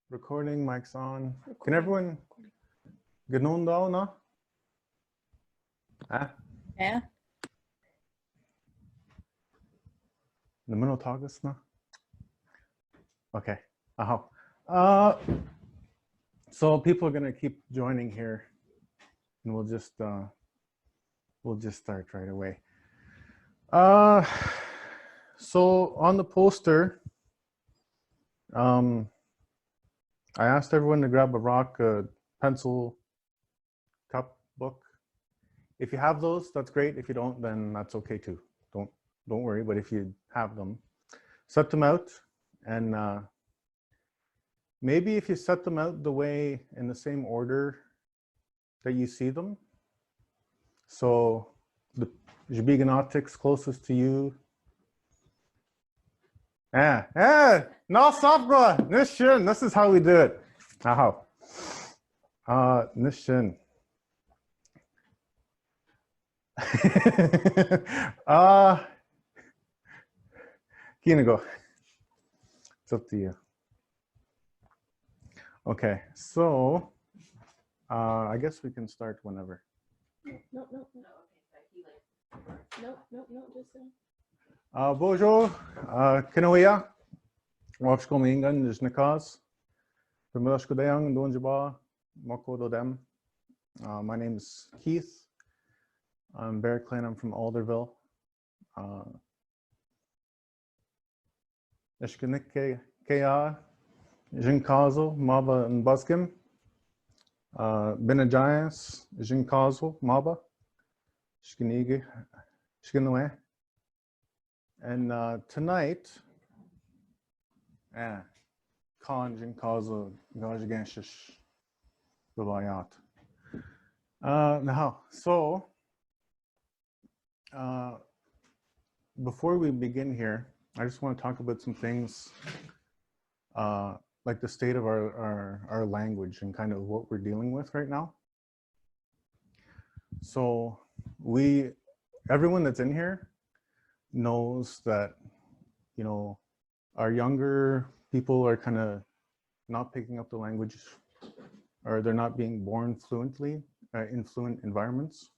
Recording, mic's on. Can everyone genoeg na? Ah, Ja. the minotagus na? Okay. So people are gonna keep joining here, and we'll just start right away. So on the poster, I asked everyone to grab a rock, a pencil, cup, book. If you have those, that's great. If you don't, then that's okay too. Don't worry. But if you have them, set them out, and maybe if you set them out the way in the same order that you see them. So the gigantics closest to you. No, stop, bro. Nishin. This is how we do it. How? Nishin. Giinago. It's up to you. Okay, so I guess we can start whenever. No, just Bonjour, Kinawia, Awaabishko-ama'iingan, Eshki-nishnaabemjig, Miigwech, Donjaba, Moko Dodem. My name is Keith. I'm Barrett Klein. I'm from Alderville. Eshki-nishnaabemjig, Jinkazo, Maba and Buskim. Benajayas, Jinkazo, Maba, Eshki-nishnaabemjig. And tonight, Khan Jinkazo Gajiganshish Babayat. Now, so before we begin here, I just want to talk about some things like the state of our language and kind of what we're dealing with right now. So everyone that's in here knows that, you know, our younger people are kind of not picking up the language, or they're not being born fluently in fluent environments.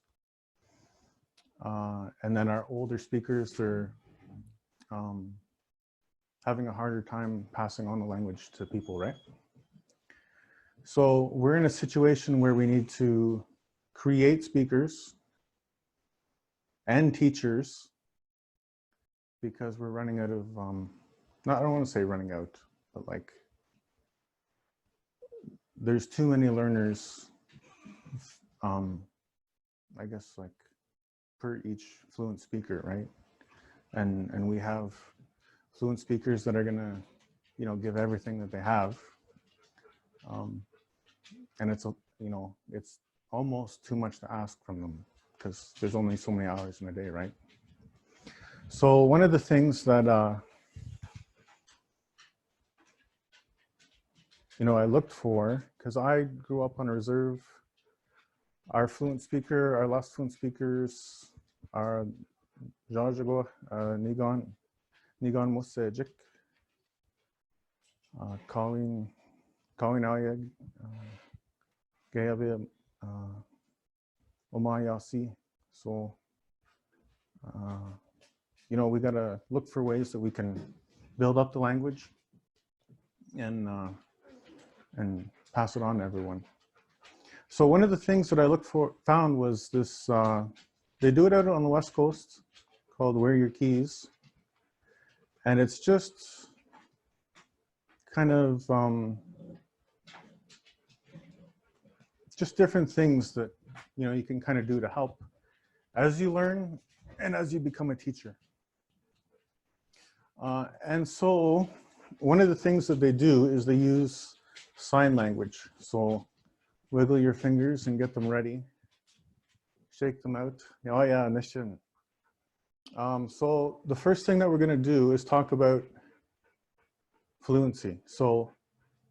And then our older speakers are having a harder time passing on the language to people, right? So we're in a situation where we need to create speakers and teachers because we're running out of, I don't want to say running out, but like, there's too many learners, I guess like per each fluent speaker, right? And we have fluent speakers that are gonna, you know, give everything that they have. And it's, you know, it's almost too much to ask from them because there's only so many hours in a day, right? So one of the things that, you know, I looked for, because I grew up on a reserve, our fluent speaker, our last fluent speakers are Jajago, Nigan Musejik, Kawin Ayag, Gayabe Omayasi. So, you know, we got to look for ways that we can build up the language and pass it on to everyone. So one of the things that I found was this, they do it out on the West Coast called Wear Your Keys. And it's just kind of, just different things that, you know, you can kind of do to help as you learn and as you become a teacher. And so one of the things that they do is they use sign language. So wiggle your fingers and get them ready. Shake them out. Oh yeah, nishin. So the first thing that we're going to do is talk about fluency. So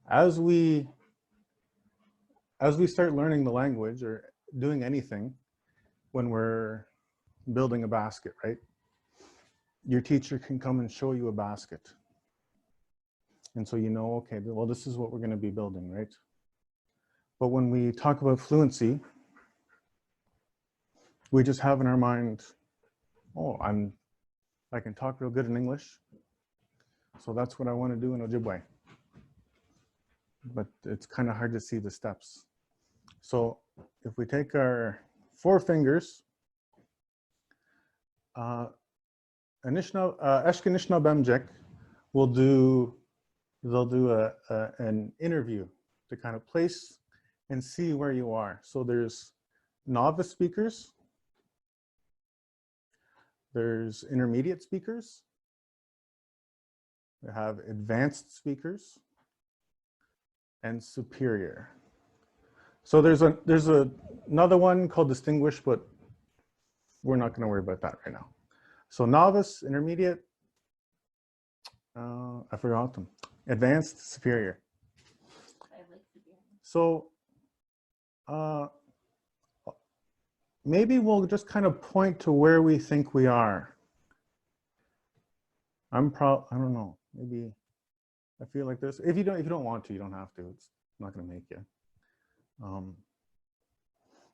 as we start learning the language or doing anything, when we're building a basket, right? Your teacher can come and show you a basket. And so you know, okay, well, this is what we're going to be building, right? But when we talk about fluency, we just have in our mind, oh, I can talk real good in English, so that's what I want to do in Ojibwe. But it's kind of hard to see the steps. So if we take our 4 fingers, Eshki-nishnaabemjig they'll do an interview to kind of place and see where you are. So there's novice speakers, there's intermediate speakers, we have advanced speakers, and superior. So there's another one called distinguished, but we're not going to worry about that right now. So novice, intermediate, I forgot them. Advanced, superior. So maybe we'll just kind of point to where we think we are. I don't know, maybe I feel like this. If you don't want to, you don't have to. It's not going to make you.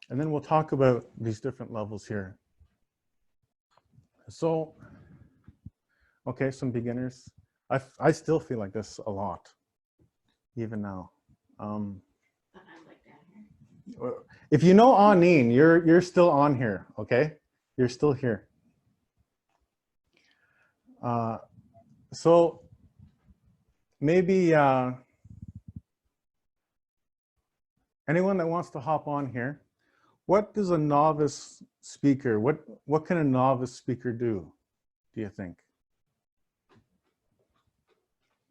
And then we'll talk about these different levels here. So, okay, some beginners. I still feel like this a lot, even now. If you know Anin, you're still on here, okay? You're still here. So maybe anyone that wants to hop on here, what does a novice speaker, what can a novice speaker do you think?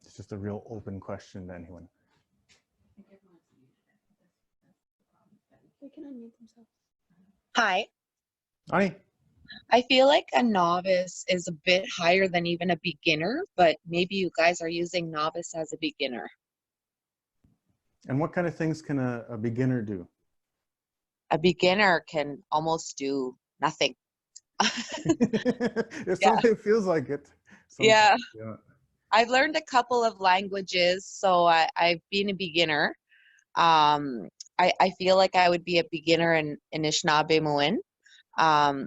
It's just a real open question to anyone. They can unmute themselves. Hi. Ani? I feel like a novice is a bit higher than even a beginner, but maybe you guys are using novice as a beginner. And what kind of things can a beginner do? A beginner can almost do nothing. It feels like it. Yeah. Yeah. I've learned a couple of languages, so I've been a beginner. I feel like I would be a beginner in Anishinaabemotaadiying.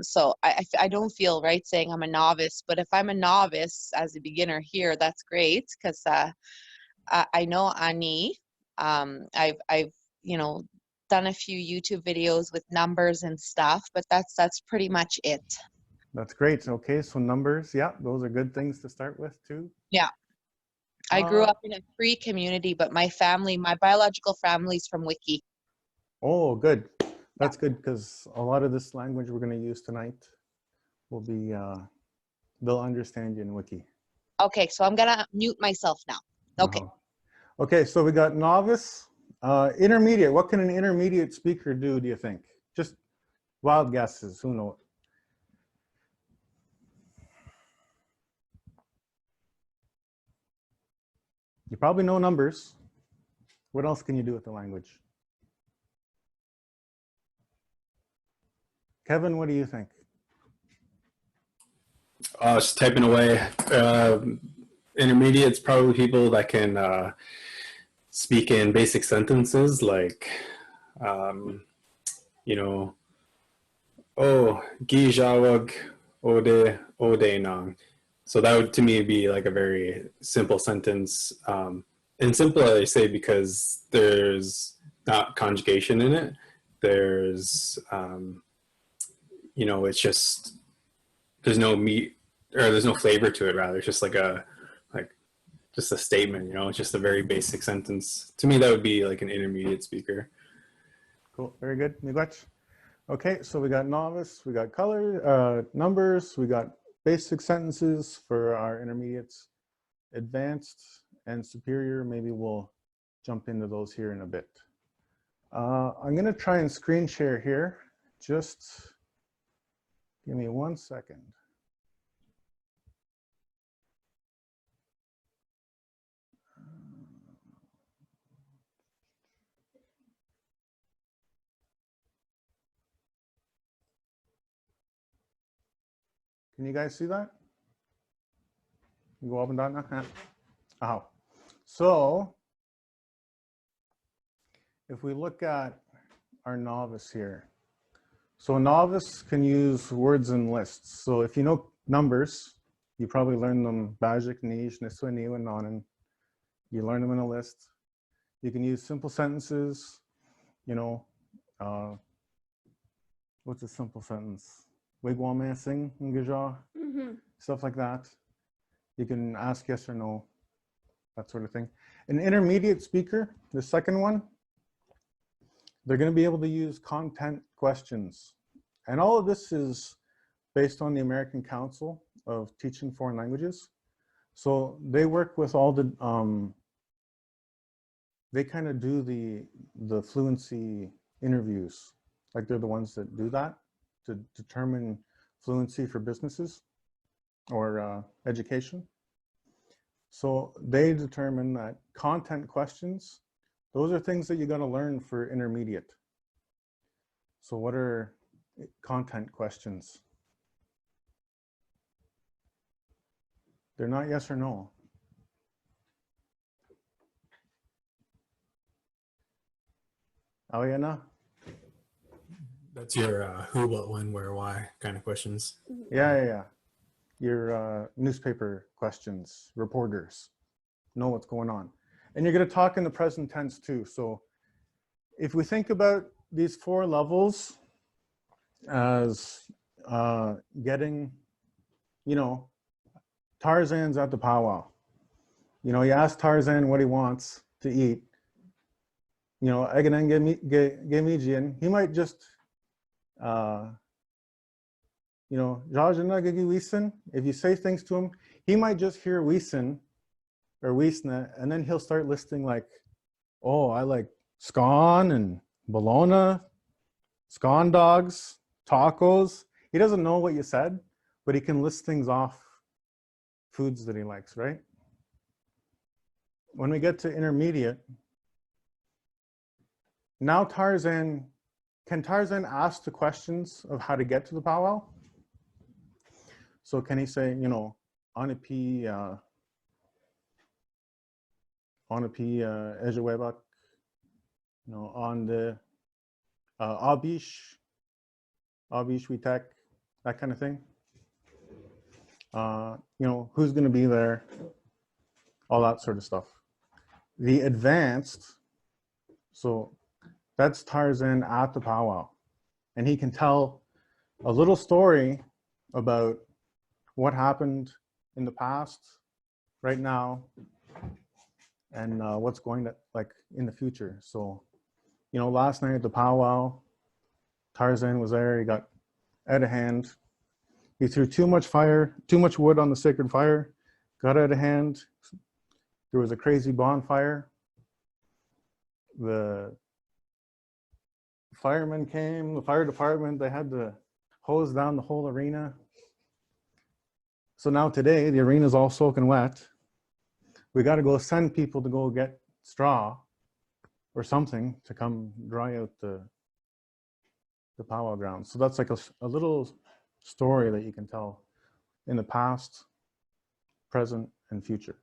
So I don't feel right saying I'm a novice, but if I'm a novice as a beginner here, that's great, because I know Ani. I've done a few YouTube videos with numbers and stuff, but that's pretty much it. That's great. Okay, so numbers, yeah, those are good things to start with too. Yeah. I grew up in a free community, but my biological family's from Wiki. Oh, good. That's good, because a lot of this language we're going to use tonight will be, they'll understand you in Wiki. Okay, so I'm going to mute myself now. Okay. Okay, so we got novice, intermediate. What can an intermediate speaker do you think? Just wild guesses, who knows? You probably know numbers. What else can you do with the language? Kevin, what do you think? Just typing away. Intermediate's probably people that can speak in basic sentences, like, oh, giinawint ode nang. So that would, to me, be like a very simple sentence. And simple, I say, because there's not conjugation in it. There's, it's just, there's no meat, or there's no flavor to it, rather. It's just just a statement, it's just a very basic sentence. To me, that would be like an intermediate speaker. Cool, very good. Miigwech. Okay, so we got novice, we got color, numbers, we got basic sentences for our intermediates, advanced and superior. Maybe we'll jump into those here in a bit. I'm going to try and screen share here. Just give me 1 second. Can you guys see that? You go up and down now? Oh. So if we look at our novice here, so a novice can use words in lists. So if you know numbers, you probably learned them bajik, nish, niswaniwananan. You learn them in a list. You can use simple sentences, you know, what's a simple sentence? Mm-hmm. Stuff like that. You can ask yes or no, that sort of thing. An intermediate speaker, the second one, they're going to be able to use content questions. And all of this is based on the American Council of Teaching Foreign Languages. So they work with all the, they kind of do the fluency interviews. Like they're the ones that do that to determine fluency for businesses or education. So they determine that content questions, those are things that you got to learn for intermediate. So what are content questions? They're not yes or no. Aliena? That's your who, what, when, where, why kind of questions. Yeah. Your newspaper questions, reporters know what's going on. And you're going to talk in the present tense too. So if we think about these 4 levels as getting, you know, Tarzan's at the powwow. You know, you ask Tarzan what he wants to eat. You know, he might just, you know, if you say things to him, he might just hear Wiesen or Wiesna, and then he'll start listing like, oh, I like scone and bologna, scone dogs, tacos. He doesn't know what you said, but he can list things off, foods that he likes, right? When we get to intermediate, now can Tarzan ask the questions of how to get to the powwow? So can he say, you know, Anapi Ejawebak, you know, on the Awaabishko Witek, that kind of thing. You know, who's going to be there, all that sort of stuff. The advanced, so that's Tarzan at the powwow. And he can tell a little story about what happened in the past, right now, and what's going to, like, in the future. So, you know, last night at the powwow, Tarzan was there, he got out of hand. He threw too much wood on the sacred fire, got out of hand. There was a crazy bonfire. The firemen came, the fire department, they had to hose down the whole arena. So now today, the arena's all soaking wet. We got to go send people to go get straw or something to come dry out the powwow ground. So that's like a little story that you can tell in the past, present, and future.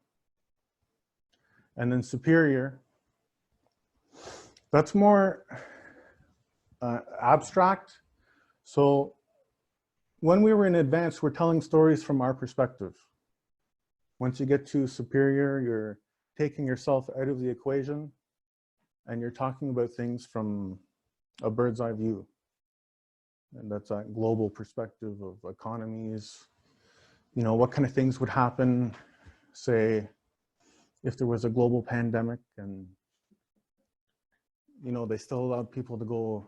And then superior, that's more abstract. So when we were in advanced, we're telling stories from our perspective. Once you get to superior, you're taking yourself out of the equation and you're talking about things from a bird's eye view. And that's a global perspective of economies. You know, what kind of things would happen, say, if there was a global pandemic and, you know, they still allowed people to go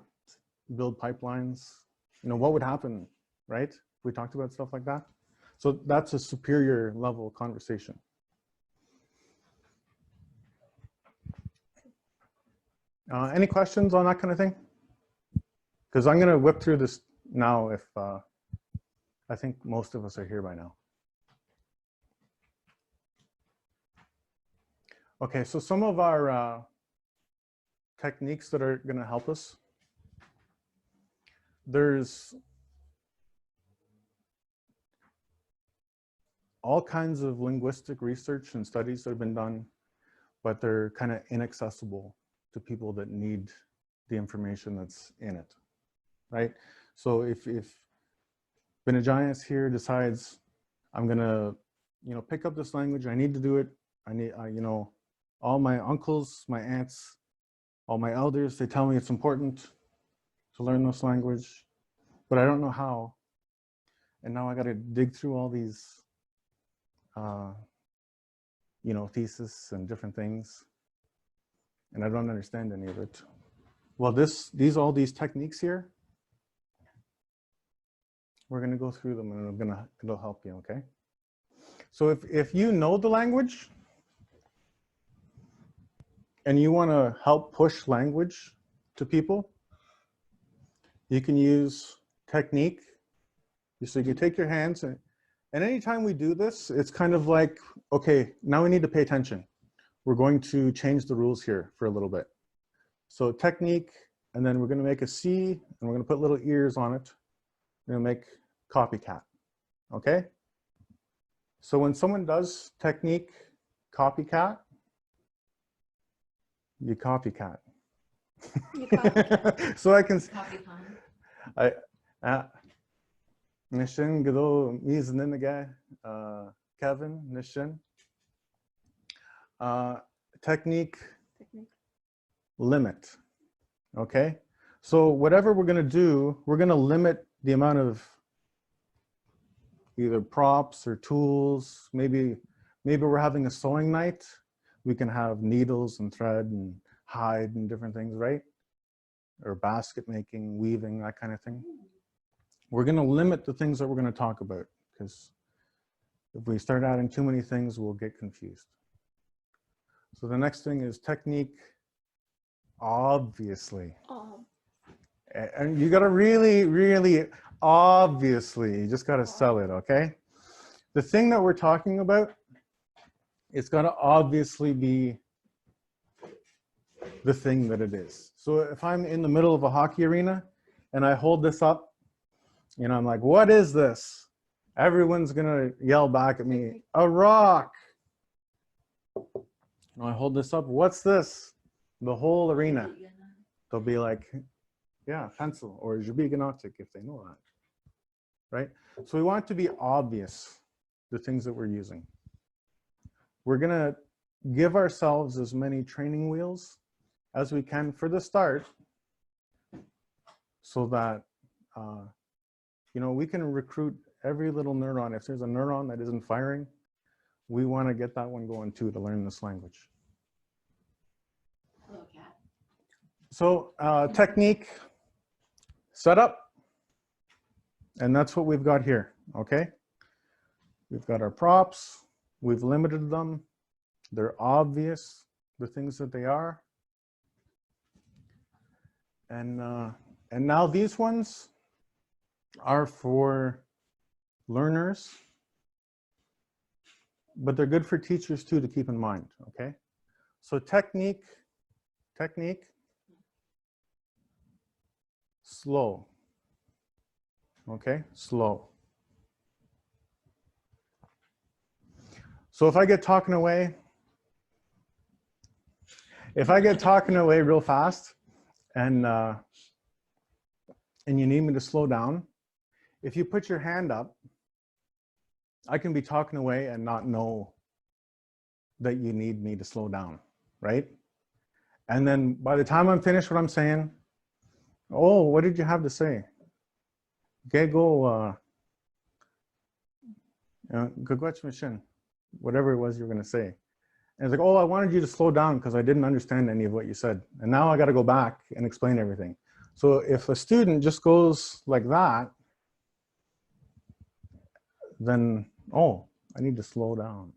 build pipelines. You know, what would happen, right? We talked about stuff like that. So that's a superior level conversation. Any questions on that kind of thing? Because I'm going to whip through this now if I think most of us are here by now. Okay, so some of our techniques that are going to help us. There's all kinds of linguistic research and studies that have been done but they're kind of inaccessible to people that need the information that's in it, right? So if Binagias here decides, I'm gonna, pick up this language, I need to do it. I need, all my uncles, my aunts, all my elders, they tell me it's important to learn this language, but I don't know how. And now I got to dig through all these, thesis and different things, and I don't understand any of it. Well, all these techniques here, we're going to go through them, and it'll help you. Okay. So if you know the language and you want to help push language to people, you can use technique. So you can take your hands, and anytime we do this, it's kind of like, okay, now we need to pay attention. We're going to change the rules here for a little bit. So technique, and then we're going to make a C, and we're going to put little ears on it. We're going to make copycat. Okay? So when someone does technique copycat, you copycat. You copycat. So I can. Copycat. Nishin Miizinini'igedaa, Kevin Nishin. Technique limit. Okay, so whatever we're going to do, we're going to limit the amount of either props or tools. Maybe we're having a sewing night. We can have needles and thread and hide and different things, right? Or basket making, weaving, that kind of thing. We're going to limit the things that we're going to talk about, because if we start adding too many things, we'll get confused. So the next thing is technique, obviously. And you got to really, really obviously, you just got to sell it, okay? The thing that we're talking about, it's got to obviously be the thing that it is. So if I'm in the middle of a hockey arena and I hold this up, I'm like, what is this? Everyone's going to yell back at me, a rock. And I hold this up, what's this? The whole arena. They'll be like, yeah, pencil, or giinawint if they know that, right? So we want it to be obvious, the things that we're using. We're going to give ourselves as many training wheels as we can for the start, so that we can recruit every little neuron. If there's a neuron that isn't firing, we want to get that one going too, to learn this language. Hello, cat. So technique, setup, and that's what we've got here, okay? We've got our props, we've limited them, they're obvious, the things that they are. And now these ones are for learners, but they're good for teachers too, to keep in mind, okay? So technique, slow, okay, slow. So if I get talking away real fast, and you need me to slow down, if you put your hand up, I can be talking away and not know that you need me to slow down, right? And then by the time I'm finished what I'm saying, oh, what did you have to say? Okay, go, whatever it was you were going to say. And it's like, oh, I wanted you to slow down because I didn't understand any of what you said. And now I got to go back and explain everything. So if a student just goes like that, then, oh, I need to slow down.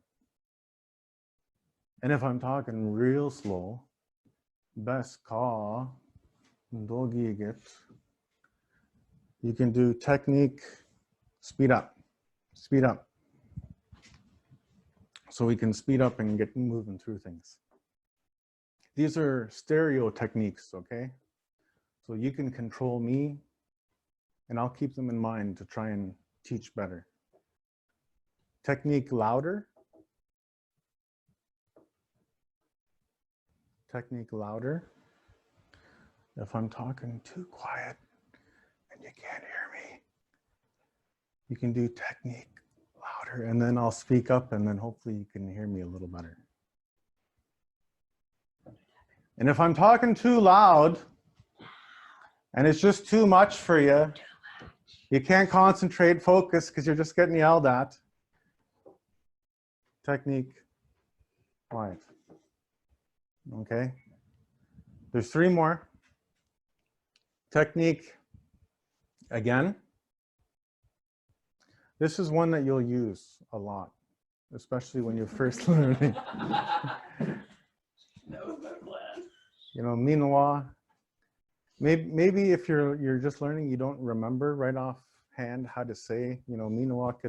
And if I'm talking real slow, best call, you can do technique, speed up. So we can speed up and get moving through things. These are stereo techniques, okay? So you can control me, and I'll keep them in mind to try and teach better. Technique louder. technique louder. If I'm talking too quiet and you can't hear me, you can do technique louder, and then I'll speak up, and then hopefully you can hear me a little better. And if I'm talking too loud and it's just too much for you, you can't concentrate, focus, because you're just getting yelled at. Technique quiet. Okay? There's 3 more. Technique again. This is one that you'll use a lot, especially when you're first learning. You know, meanwhile, maybe if you're just learning, you don't remember right offhand how to say, you know, Miigwech,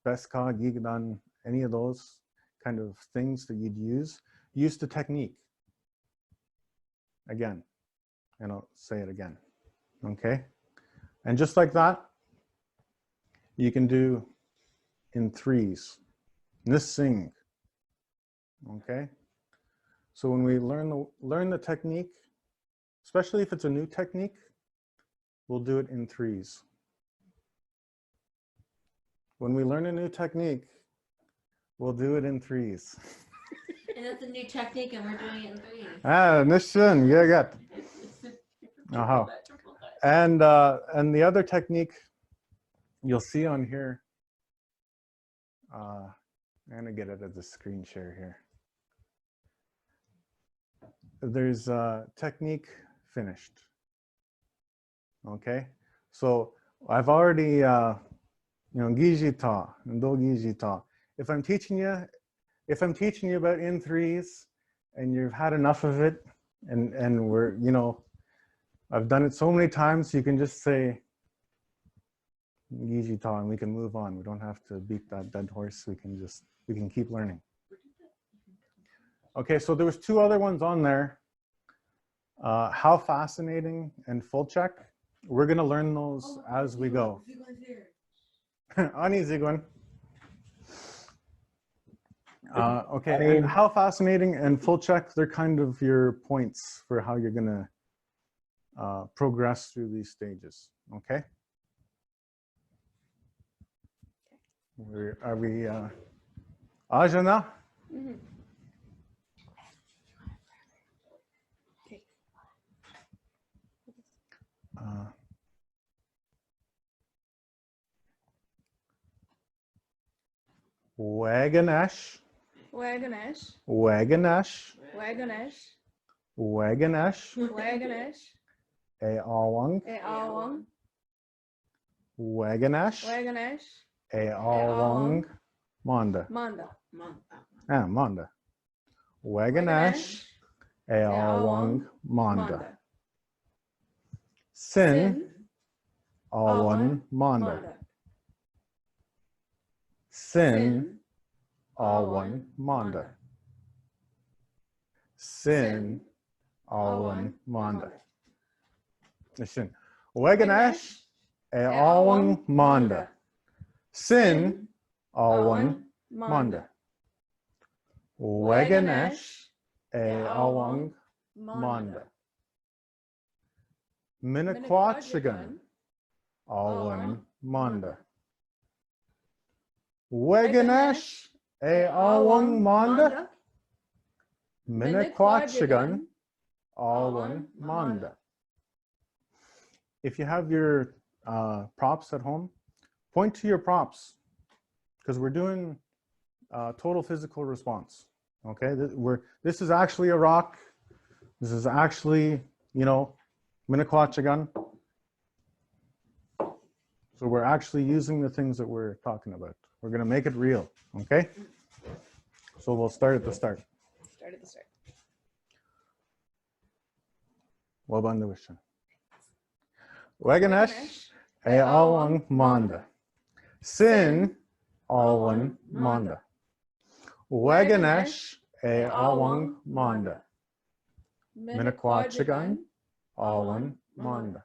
weshki-anishinaabemojig, any of those kind of things that you'd use the technique. Again, and I'll say it again, okay? And just like that, you can do in 3s. Nising, okay? So when we learn the technique, especially if it's a new technique, we'll do it in 3s. When we learn a new technique, we'll do it in 3s. And that's a new technique, and we're doing it in 3. Ah, nishin, yeah. Uh-huh. And the other technique you'll see on here, I'm gonna get it as a screen share here. There's technique finished. Okay, so I've already, you know, gijita and do gijita. If I'm teaching you about in 3s and you've had enough of it, and we're, you know, I've done it so many times, you can just say gijita and we can move on. We don't have to beat that dead horse. We can keep learning. Okay, so there was 2 other ones on there. How fascinating and full check. We're gonna learn those as we go. Ani Ziguan. Okay, and how fascinating and full check, they're kind of your points for how you're gonna progress through these stages, okay? Are we, Ajana? Mm-hmm. Waganesh. Waganesh. Waganesh. Waganesh. Waganesh. Waganesh. Awang. Awang. Waganesh. Waganesh. Awang. Manda. Manda. Manda. Waganesh. Awang. Manda. Sin. Awan. Manda. Sin. Awan. Manda. Sin. Awan. Manda. Listen. Waganesh. Awang. Manda. Sin. Awan. Manda. Waganesh. Awang. Manda. Miigwech, Awan. Manda. Waganesh. Awang. Manda. Miigwech, Awan. Manda. If you have your props at home, point to your props, because we're doing total physical response. Okay, this is actually a rock. This is actually, you know, Miigwech. So we're actually using the things that we're talking about. We're going to make it real. Okay, so we'll start at the start. Start at the start. Wabandawishan. Waganesh. Awang. Manda. Sin. Awan. Manda. Waganesh. Awang. Manda. Miigwech, Awan. Manda.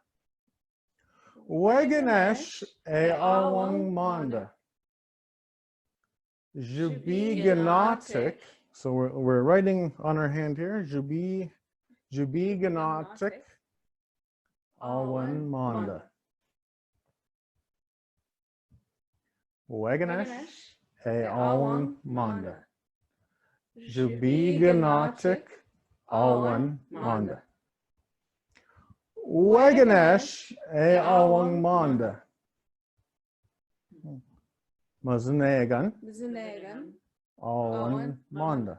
Waganesh. Awang. Manda. Giinawint. So we're writing on our hand here. Jubi ganatik awan manda. Weganesh e awan manda. Jubi ganatik awan manda. Weganesh e awan manda. Miizinini'igedaa Miizinini'igedaa awan manda.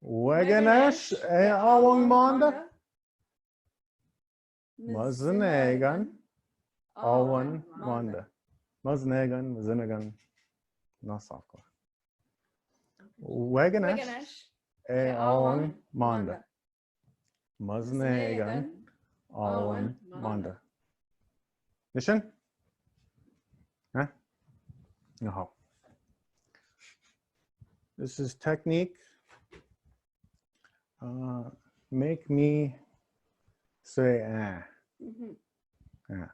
Weganesh e awan manda. Miizinini'igedaa awan manda. Miizinini'igedaa nasakwa. Weganesh e awan manda. Miizinini'igedaa awan manda. Nishin? Huh? No. This is technique. Make me say ah. Yeah.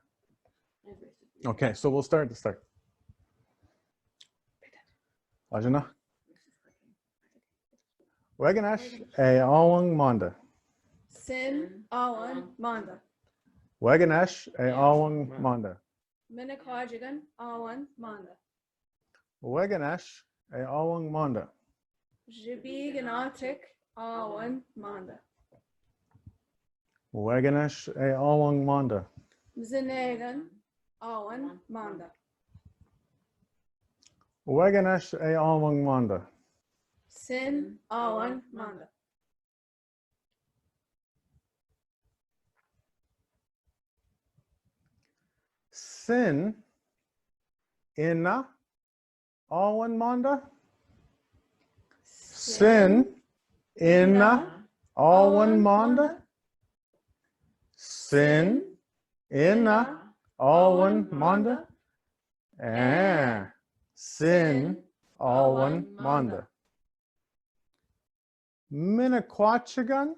Okay, so we'll start at the start. Ajana. Weganesh e awan manda. Sin awan manda. Weganesh e awan manda. Minikwajigan awan manda. Weganesh e awan manda. Jibi ganatik awan manda. Weganesh e awan manda. Miizinini'igedaa awan manda. Weganesh e awan manda. Sin awan manda. Sin ina awan manda. Sin ina awan manda. Sin ina awan manda. Sin awan manda. Minikwachigan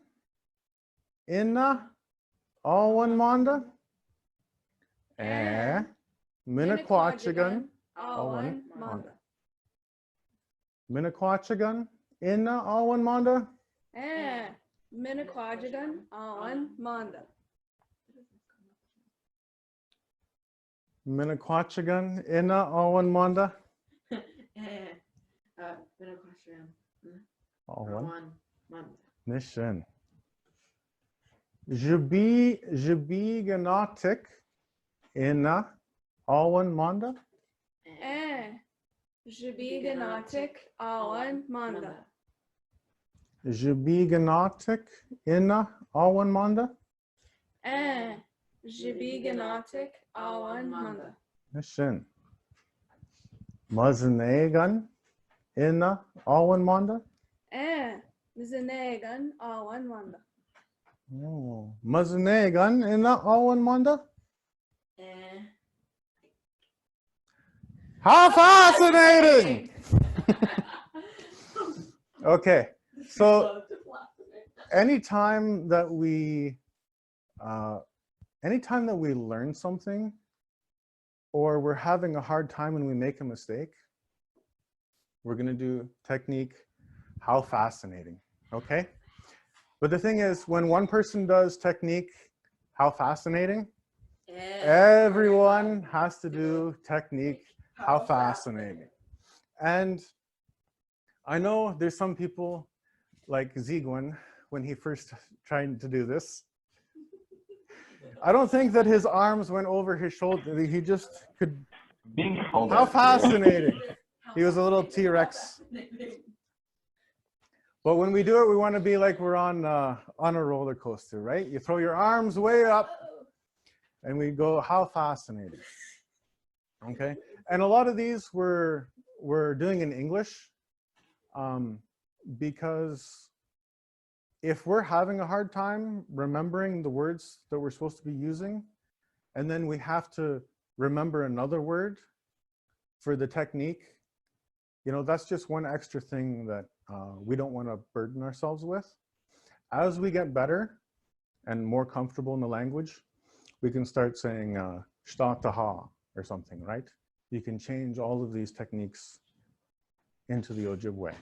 ina awan manda. Minikwachigan awan manda. Minikwachigan ina awan manda. Minikwajigan awan manda. Minikwachigan ina awan manda. Awan nishin. Jubi ganatik ina awan manda. Jibi ganatik awan manda. Jubi ganatik ina awan manda. Jibi ganatik awan manda. Nishin. Miizinini'igedaa ina awan manda. Miizinini'igedaa awan manda. Miizinini'igedaa ina awan manda. How fascinating! Okay, so anytime that we learn something, or we're having a hard time when we make a mistake, we're going to do technique, how fascinating, okay? But the thing is, when one person does technique, how fascinating, everyone has to do technique, how fascinating. And I know there's some people like Ziegwin, when he first tried to do this, I don't think that his arms went over his shoulder. He just could. How fascinating. He was a little T-Rex. But when we do it, we want to be like we're on a roller coaster, right? You throw your arms way up and we go, how fascinating. Okay. And a lot of these we're doing in English because if we're having a hard time remembering the words that we're supposed to be using, and then we have to remember another word for the technique, you know, that's just one extra thing that we don't want to burden ourselves with. As we get better and more comfortable in the language, we can start saying shta taha or something, right? You can change all of these techniques into the Ojibwe.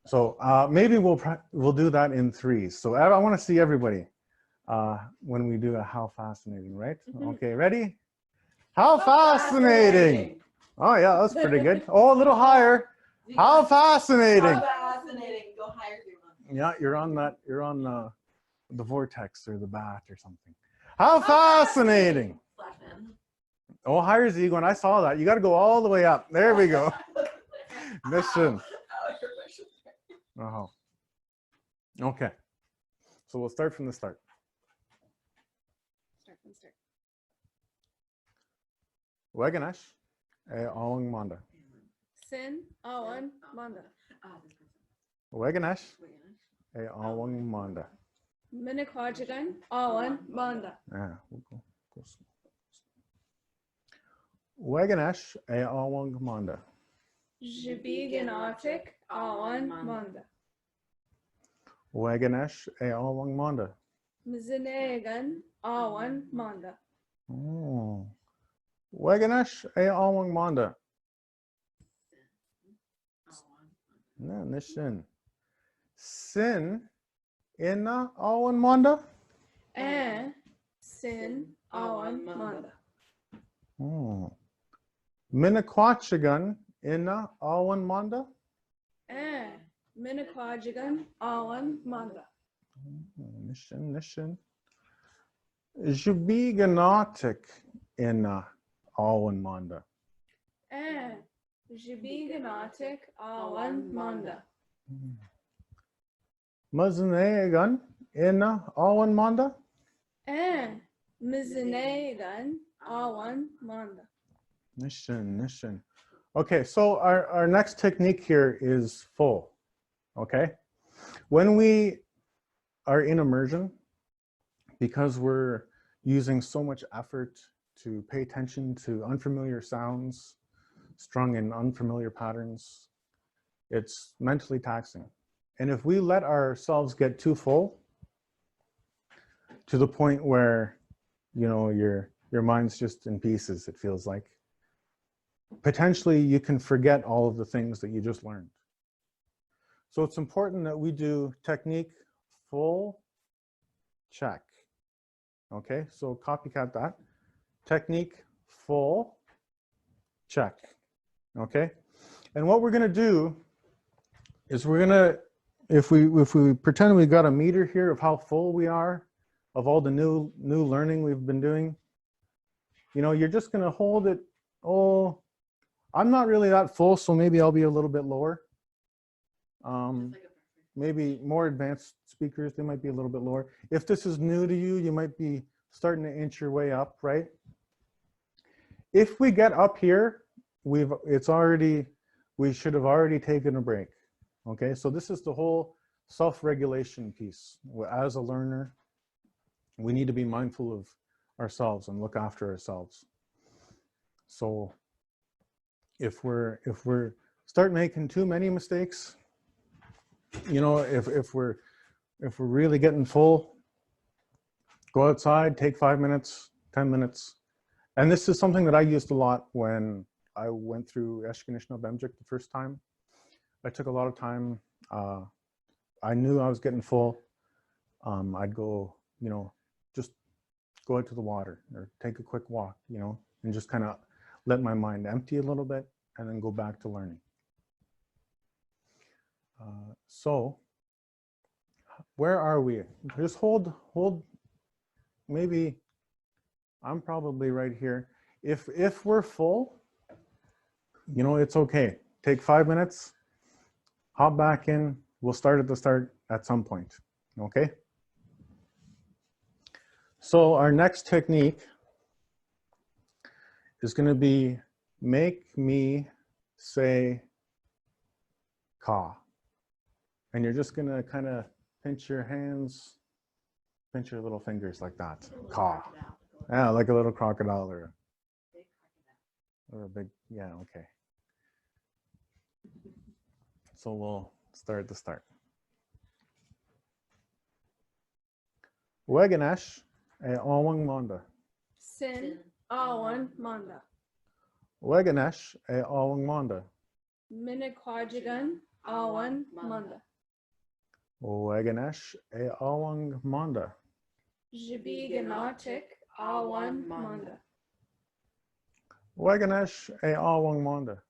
So maybe we'll do that in threes. So I want to see everybody when we do a how fascinating, right? Okay, ready? How fascinating! Oh yeah, that's pretty good. Oh, a little higher. How fascinating! How fascinating. Go higher, Zuma. Yeah, you're on that. You're on the vortex or the bat or something. How fascinating! Flashman. Oh, higher Z when I saw that. You got to go all the way up. There we go. Listen. Okay. So we'll start from the start. Weganesh, awang manda. Sin, awan, manda. Weganesh, awang manda. Minikwajigan, awan, manda. Yeah, we'll go slow. Weganesh, awang manda. Giinawint, awan, manda. Weganesh, awang manda. Miizinini'igedaa, awan, manda. Oh. Weganesh, awang manda. No, nishin. Sin, inna, awan manda. Sin, awan, manda. Oh. Minakwachigan, inna, awan manda. Minikwajigan, awan, manda. Nishin. Giinawint, inna, awan manda. Giinawint, awan, manda. Miizinini'igedaa, inna, awan manda. Miizinini'igedaa, awan, manda. Nishin. Okay, so our next technique here is full. Okay, when we are in immersion, because we're using so much effort to pay attention to unfamiliar sounds, strung in unfamiliar patterns, it's mentally taxing. And if we let ourselves get too full, to the point where, you know, your mind's just in pieces, it feels like, potentially you can forget all of the things that you just learned. So it's important that we do technique full check. Okay, so copycat that. Technique full check. Okay, and what we're going to do is we're going to, if we pretend we got a meter here of how full we are of all the new learning we've been doing, you know, you're just going to hold it. Oh, I'm not really that full, so maybe I'll be a little bit lower. Maybe more advanced speakers, they might be a little bit lower. If this is new to you, you might be starting to inch your way up, right? If we get up here, we should have already taken a break. Okay, so this is the whole self-regulation piece. As a learner, we need to be mindful of ourselves and look after ourselves. So if we're start making too many mistakes, you know, if we're really getting full, go outside, take 5 minutes, 10 minutes. And this is something that I used a lot when I went through Eshki-nishnaabemjig the first time. I took a lot of time. I knew I was getting full. I'd go, you know, just go out to the water or take a quick walk, you know, and just kind of let my mind empty a little bit and then go back to learning. So where are we? Just hold, maybe I'm probably right here. If we're full, you know, it's okay. Take 5 minutes, hop back in. We'll start at the start at some point, okay? So our next technique is going to be make me say ka. And you're just going to kind of pinch your hands, pinch your little fingers like that. Ka. Yeah, like a little crocodile or a big, yeah, okay. So we'll start at the start. Weganesh, awang manda. Sin, awan, manda. Weganesh, awang manda. Miigwech, awan manda. Waganesh e awang manda. Giinawint, awan manda. Waganesh e awang manda.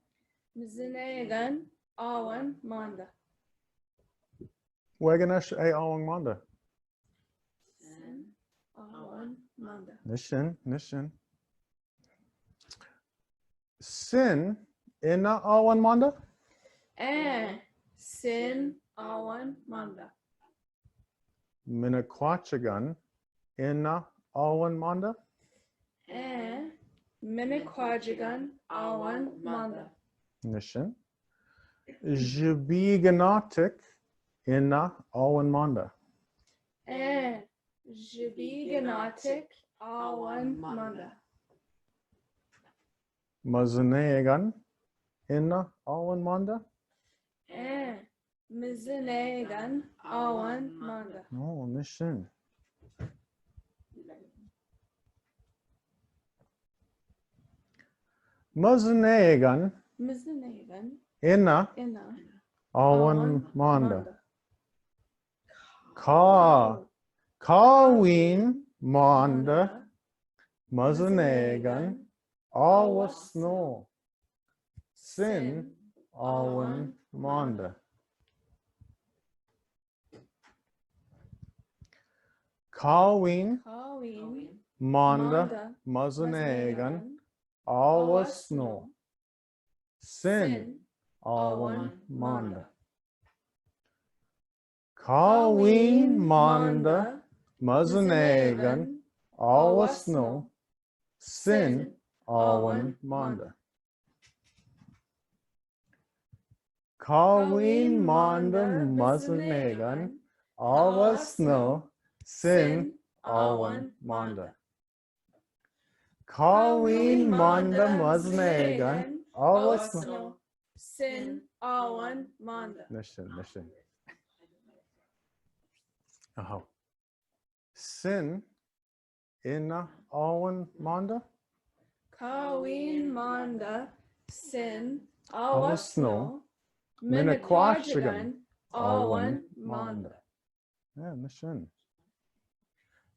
Miizinini'igedaa, awan manda. Waganesh e awang manda. Awan manda. Nishin. Sin ina awan manda. Sin awan manda. Miigwech ina awan manda. Miigwech, awan manda. Nishin. Giinawint ina awan manda. Giinawint, awan manda. Miizinini'igedaa ina awan manda. Miizinini'igedaa, awan manda. Oh, nishin. Miizinini'igedaa, ina ina awan manda. Kawin manda. Miizinini'igedaa awasno. Sin awan manda. Kawin manda. Miizinini'igedaa awasno. Sin awan manda. Kawin manda. Miizinini'igedaa awasno. Sin awan manda. Kawin manda. Miizinini'igedaa awasno. Sin awan manda. Kawin manda. Miizinini'igedaa awasno. Sin awan manda. Nishin. Aha. Sin ina awan manda. Kawin manda. Sin Awasno. awasno. Miigwech, awan manda. manda. Yeah, nishin.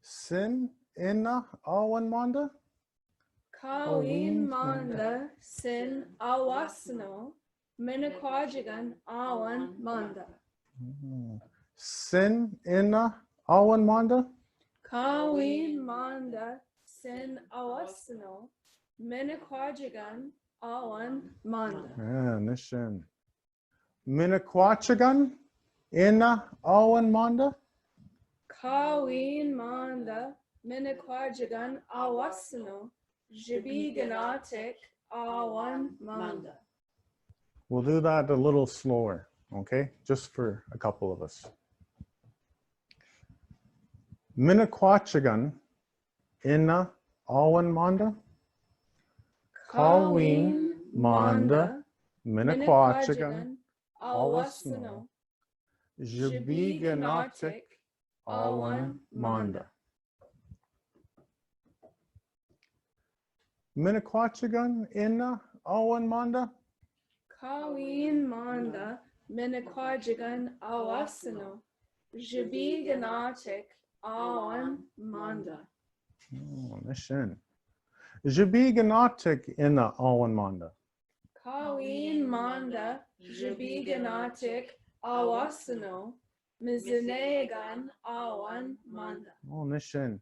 Sin ina awan manda. Kawin manda. Sin awasno. Miigwech, awan manda. Sin ina awan manda. Kawin manda. Sin awasno. Miigwech, awan manda. Yeah, nishin. Miigwech ina awan manda. Kawin manda. Miigwech, awasno. Giinawint, awan manda. We'll do that a little slower, okay? Just for a couple of us. Miigwech ina awan manda. Kawin manda. Miigwech awasno. Giinawint awan manda. Miigwech ina awan manda. Kawin manda. Miigwech, awasno. Giinawint, awan manda. Oh, nishin. Giinawint ina awan manda. Kawin manda. Giinawint, awasno. Miizinini'igedaa, awan manda. Oh, nishin.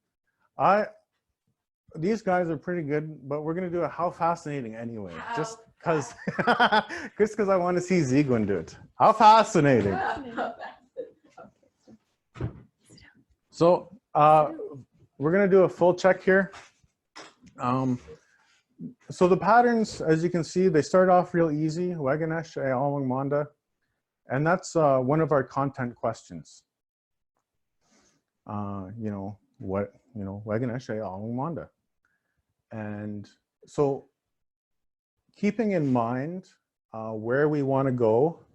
These guys are pretty good, but we're gonna do a how fascinating anyway. Just because I want to see Zigwin do it. How fascinating. So we're gonna do a full check here. So the patterns, as you can see, they start off real easy. Waganesh e awang manda. And that's one of our content questions. Waganesh e awang manda. And so keeping in mind where we want to go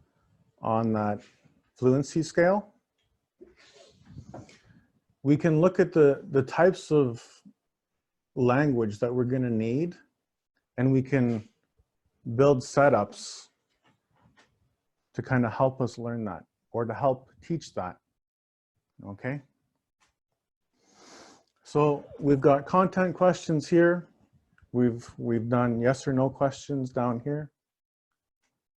on that fluency scale, we can look at the types of language that we're going to need, and we can build setups to kind of help us learn that or to help teach that. Okay. So we've got content questions here. We've done yes or no questions down here.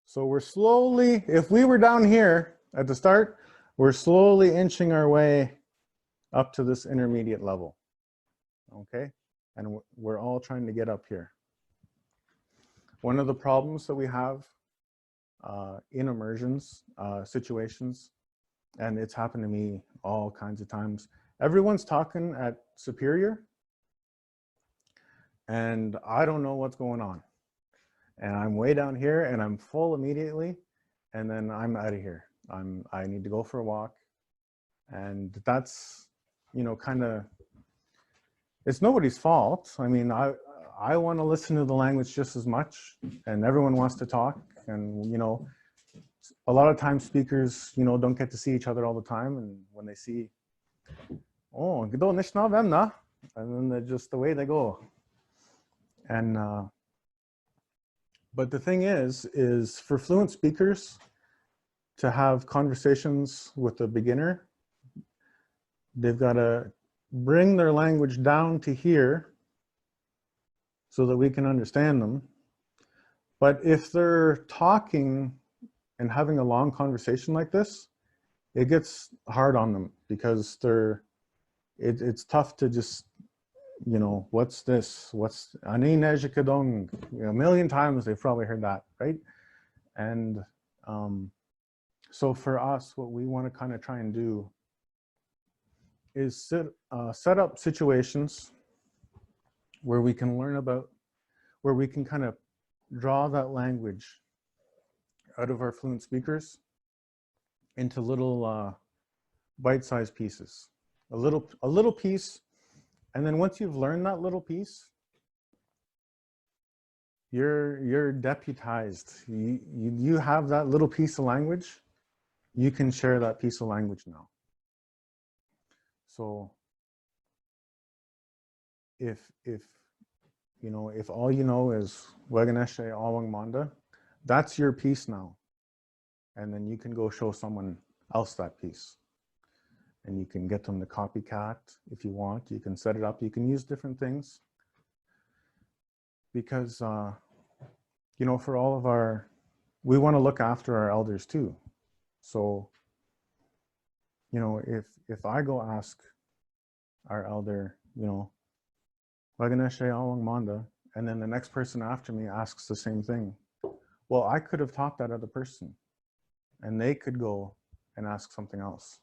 So we're slowly, if we were down here at the start, we're slowly inching our way up to this intermediate level. Okay. And we're all trying to get up here. One of the problems that we have in immersions situations, and it's happened to me all kinds of times, everyone's talking at superior, and I don't know what's going on. And I'm way down here, and I'm full immediately, and then I'm out of here. I need to go for a walk, and that's, you know, kind of, it's nobody's fault. I mean, I want to listen to the language just as much, and everyone wants to talk, and, you know, a lot of times speakers, you know, don't get to see each other all the time, and when they see, oh, giinawint, and then they're just the way they go. And but the thing is for fluent speakers to have conversations with a beginner, they've got to bring their language down to here so that we can understand them. But if they're talking and having a long conversation like this, it gets hard on them because it's tough to just, you know, what's this? What's anishinaabemotaadiying? A million times they've probably heard that, right? And so for us, what we want to kind of try and do is set up situations where we can learn about, where we can kind of draw that language out of our fluent speakers into little bite-sized pieces. A little piece. And then once you've learned that little piece, you're deputized. You have that little piece of language. You can share that piece of language now. So if you know, if all you know is weshki-anishinaabemojig, that's your piece now. And then you can go show someone else that piece. And you can get them to copycat if you want. You can set it up. You can use different things. Because, you know, for all of we want to look after our elders too. So, you know, if I go ask our elder, you know, weshki-anishinaabemojig, and then the next person after me asks the same thing, well, I could have taught that other person, and they could go and ask something else.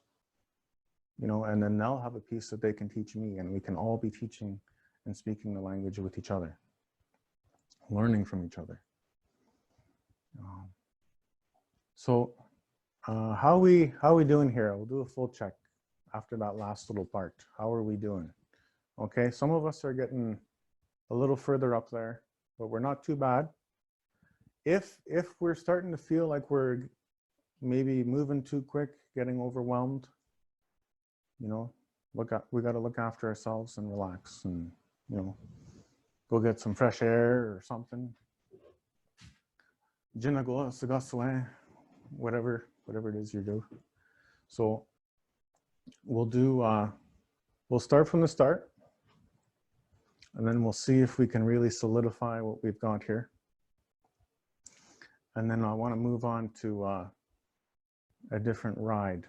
You know, and then they'll have a piece that they can teach me, and we can all be teaching and speaking the language with each other, learning from each other. So how are we doing here? We'll do a full check after that last little part. How are we doing? Okay, some of us are getting a little further up there, but we're not too bad. If we're starting to feel like we're maybe moving too quick, getting overwhelmed, you know, we got to look after ourselves and relax, and, you know, go get some fresh air or something. Whatever it is you do. So we'll start from the start, and then we'll see if we can really solidify what we've got here. And then I want to move on to a different ride.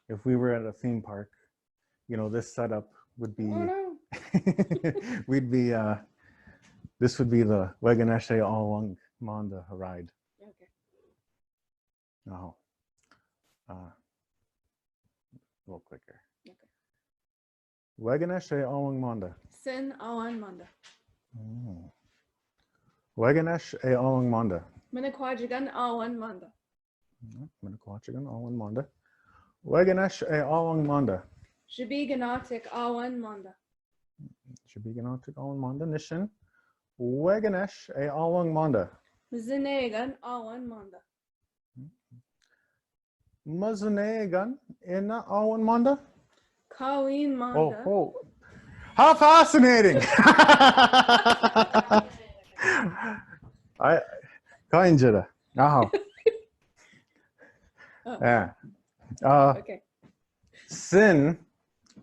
If we were at a theme park, you know, this setup would be, we'd be, this would be the weshki-anishinaabemojig ride. Okay. No. A little quicker. Okay. Weshki-anishinaabemojig. Sin awan manda. Weshki-anishinaabemojig. Minakwajigan awan manda. Minakwajigan awan manda. Weshki-anishinaabemojig. Shibi-ganatik awan manda. Shibi-ganatik awan manda. Nishin. Weshki-anishinaabemojig. Miizinini'igedaa awan manda. Miizinini'igedaa awan manda. Kawin manda. Oh, how fascinating! I kind of. Oh, Yeah. okay. Sin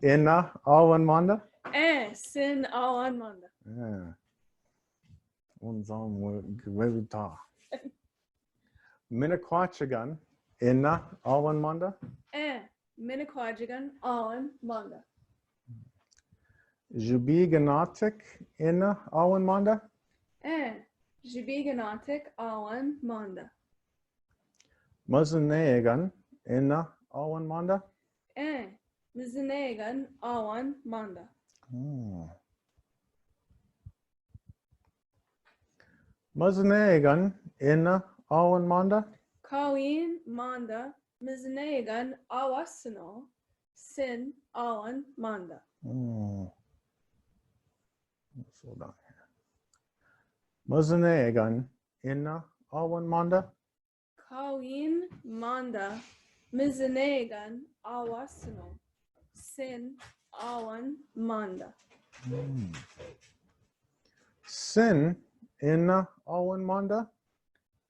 inna awan manda. Sin awan manda. Yeah. Unzam gwevita. Minakwachagan inna awan manda. Minikwajigan awan manda. Jubiganatik inna awan manda. Jibiganatik awan manda. Mazanegan inna awan manda. Miizinini'igedaa awan manda. Mazanegan inna awan manda. Kawin manda. Miizinini'igedaa awasino. Sin awan manda. Slow down here. Mazanegan inna awan manda. Kawin manda. Miizinini'igedaa awasino. Sin awan manda. Sin inna awan manda.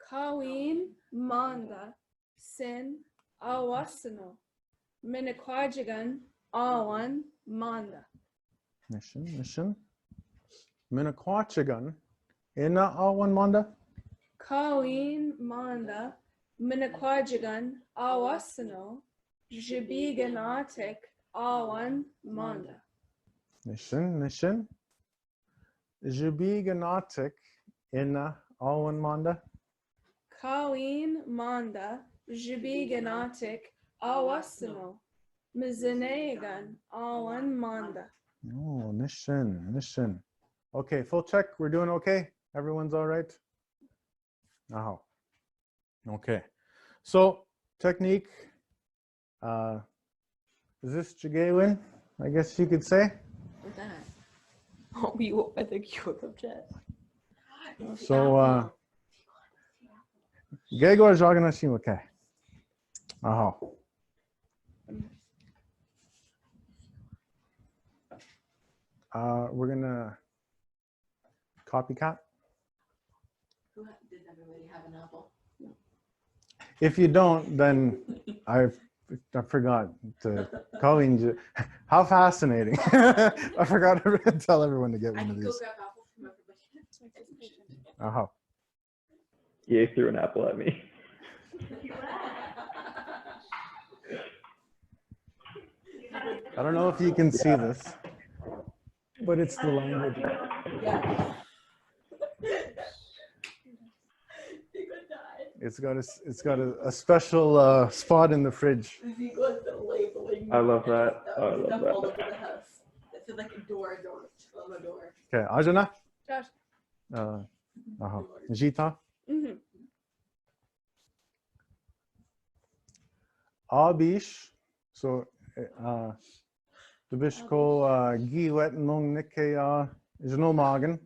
Kawin manda. Sin awasino. Minikwajigan awan manda. Nishin. Minakwachagan inna awan manda. Kawin manda. Minikwajigan awasino. Jibiganatik awan manda. Nishin. Jubiganatik inna awan manda. Kawin manda. Jibiganatik awasino. Miizinini'igedaa awan manda. Oh, nishin. Okay, full check. We're doing okay. Everyone's all right. Oh, okay. So technique. Is this giinawint? I guess you could say. What's that? Oh, I think you look up chat. So, Gegor Jaganashim, okay. We're gonna copycat. Did everybody have an apple? If you don't, then I forgot to call you. How fascinating. I forgot to tell everyone to get I one of can go these. grab apples from everybody. EA threw an apple at me. I don't know if you can see this, but it's the language. Yeah. He could die. It's got a special spot in the fridge. He goes to labeling. I love that. Oh, I love Stuff that. all over the house. It's like a door on the door. Okay, Ajana. Josh. Jita. Mm-hmm. Awaabishko, so Awaabishko giinawint giinawint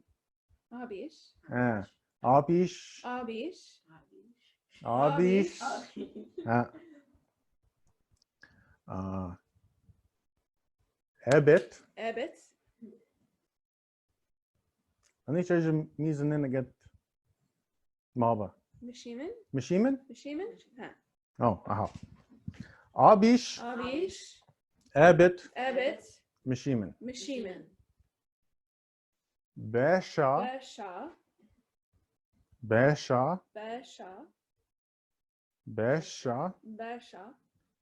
Awaabishko. e-piichi. Ebit. Anishinaabemotaadiying Miizinini'igedaa Maba. Mishiman. Mishiman? Huh. Oh, aha. Awaabishko. e-piichi. Ebit. Mishiman. Besha.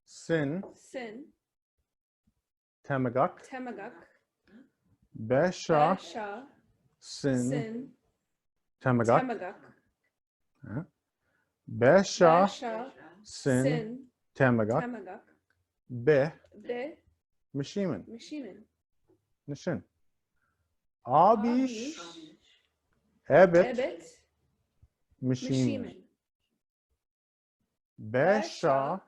Sin. Temagak. Besha. Sin. Temagak. Besha. Sin. Temagak. Be. Mishiman. Nishin. Awaabishko. e-piichi. Mishiman. Besha.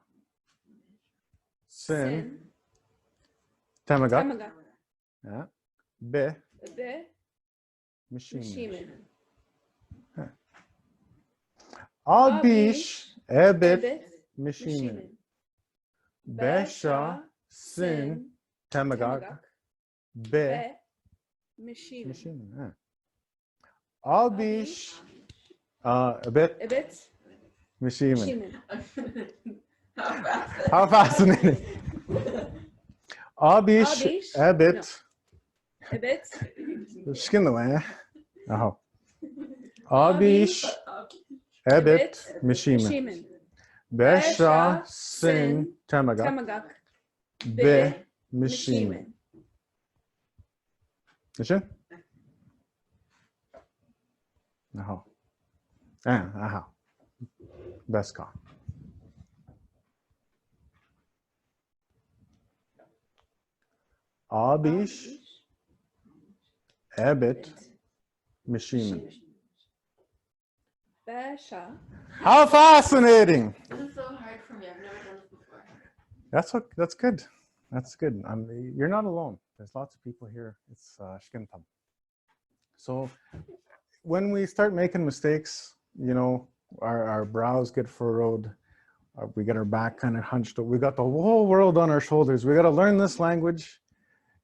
Sin. Temagak. Be. Mishiman. Awaabishko. e-piichi. Mishiman. Besha. Sin. Temagak. Be. Mishiman. Awaabishko. E-piichi. Ebit. Mishiman. How fascinating. Awaabishko Ebit. Aho. Awaabishko-ama'iingan. Besha sin temagak. Temagak. Be mishimen. Nishin? Aho. Aho. Beska. Awaabishko mishimen. Besha. How fascinating! This is so hard for me. I've never done this before. That's good. That's good. You're not alone. There's lots of people here. It's shkintam. So when we start making mistakes, you know, our brows get furrowed. We get our back kind of hunched. We got the whole world on our shoulders. We got to learn this language.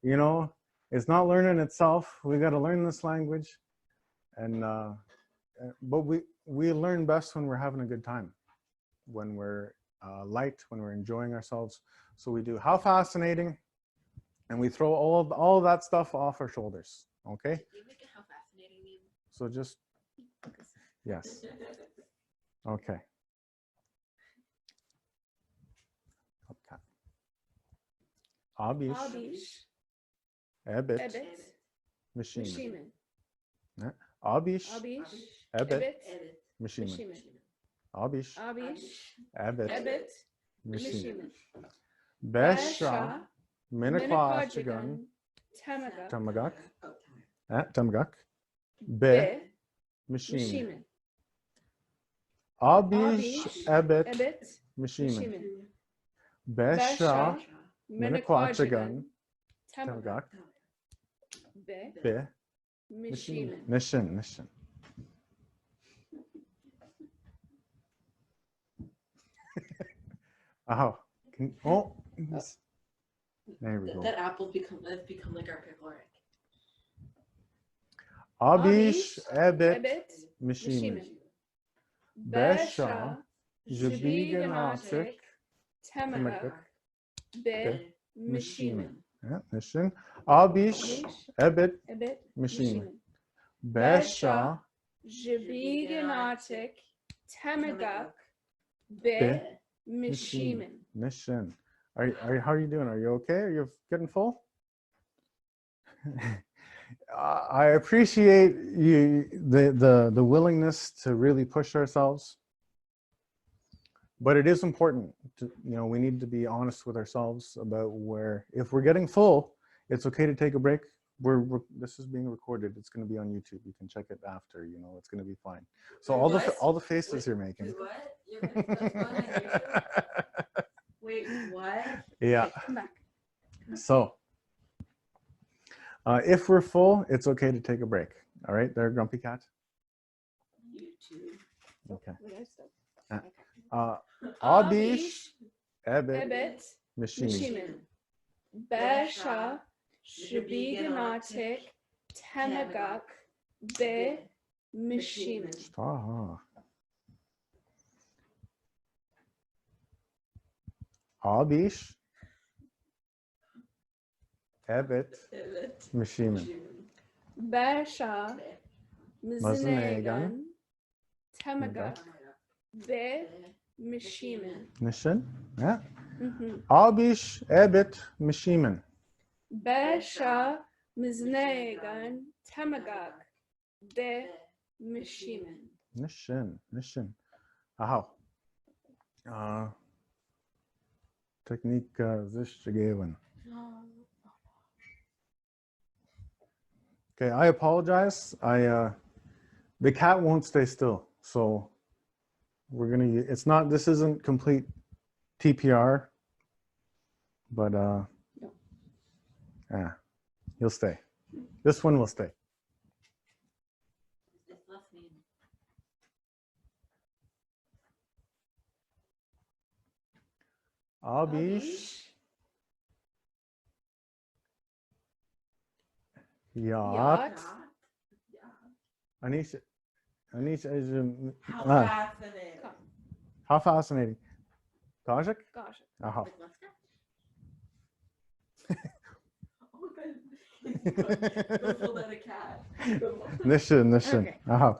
You know, it's not learning itself. We got to learn this language. And but we learn best when we're having a good time, when we're light, when we're enjoying ourselves. So we do how fascinating, and we throw all of that stuff off our shoulders. Okay. Can you make it how fascinating means? So just yes. Okay. Okay. Awabish. Ebit. Ebit. Mishimen. Mishimen. Awabish. Awabish. Ebit. Ebit. Mishimen. Mishimen. Awabish. Awabish. Ebit. Ebit. Mishimen. Mishimen. Besha. Miigwech. Temagak. Tamagak. Tamagak. Be. Be. Mishimen. Mishimen. Awabish. Ebit. Ebit. Mishimen. Mishimen. Besha. Miigwech. Tamagak. Temagak. Be. Be. Mishimen. Nishin. Oh. There we go. That apple's become like our pickle rack. Awabish. Ebit. Ebit. Mishimen. Besha. giinawint. Temagak. Be. Mishimen. Nishin. Awabish. Ebit. Ebit. Mishimen. Besha. giinawint. Temagak. Be. Mishimen. Nishin. How are you doing? Are you okay? Are you getting full? I appreciate the willingness to really push ourselves, but it is important to, we need to be honest with ourselves about where, if we're getting full, it's okay to take a break. This is being recorded. It's going to be on YouTube. You can check it after. It's going to be fine. So all the faces you're making. What? You're going to post one on YouTube? Wait, what? Yeah. Come back. So if we're full, it's okay to take a break. All right, there, Grumpy Cat. YouTube. Okay. Okay. Awabish. Ebit. Ebit. Mishimen. Mishimen. Besha. giinawint. Temagak. Be. Mishimen. Awabish. Ebit. Mishimen. Besha. Miizinini'igedaa. Temagak. Be. Mishimen. Nishin. Yeah. Awabish. Ebit. Mishimen. Besha. Miizinini'igedaa. Temagak. Be. Mishimen. Nishin. Aha. Technique giinawint. Okay, I apologize. The cat won't stay still, so we're gonna. This isn't complete TPR, but yeah, he'll stay. This one will stay. Awabish. Yacht. Anisha is How fascinating. how fascinating. Gajik? Gajik. Aha. Like mustache? Oh, go pull out a cat. Nishin. Okay. Aha.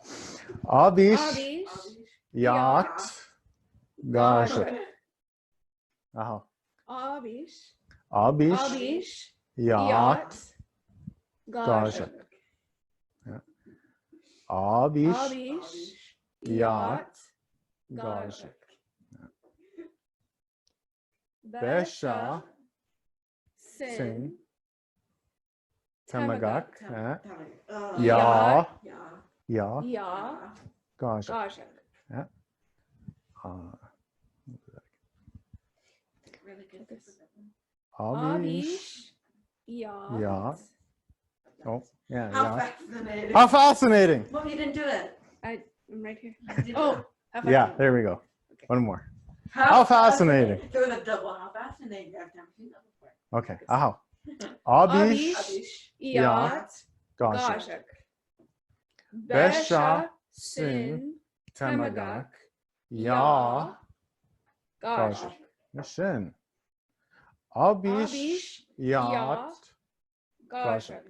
Abish. Abish. Yat. Gajik. Aha. Abish. Abish. Abish. Yat. Gajik. Abish. Abish. Yat. Gajik. Besha. Sin. Temagak. Ya. Ya. Ya. Gajik. Gajik. Really good. Abish. Yat. Yat. Oh, yeah. How Yeah. fascinating. How fascinating. Mom, you didn't do it. I'm right here. You did Oh, it. how Yeah, fascinating. there we go. Okay. One more. How fascinating. Do the double. How fascinating. I've never seen that before. Okay. Aha. Abish. Abish. Yat. Yat. Gajik. Gajik. Besha. Sin. Temagak. Ya. Ya. Gajik. Gajik. Nishin. Abish. Abish. Yat. Gajik.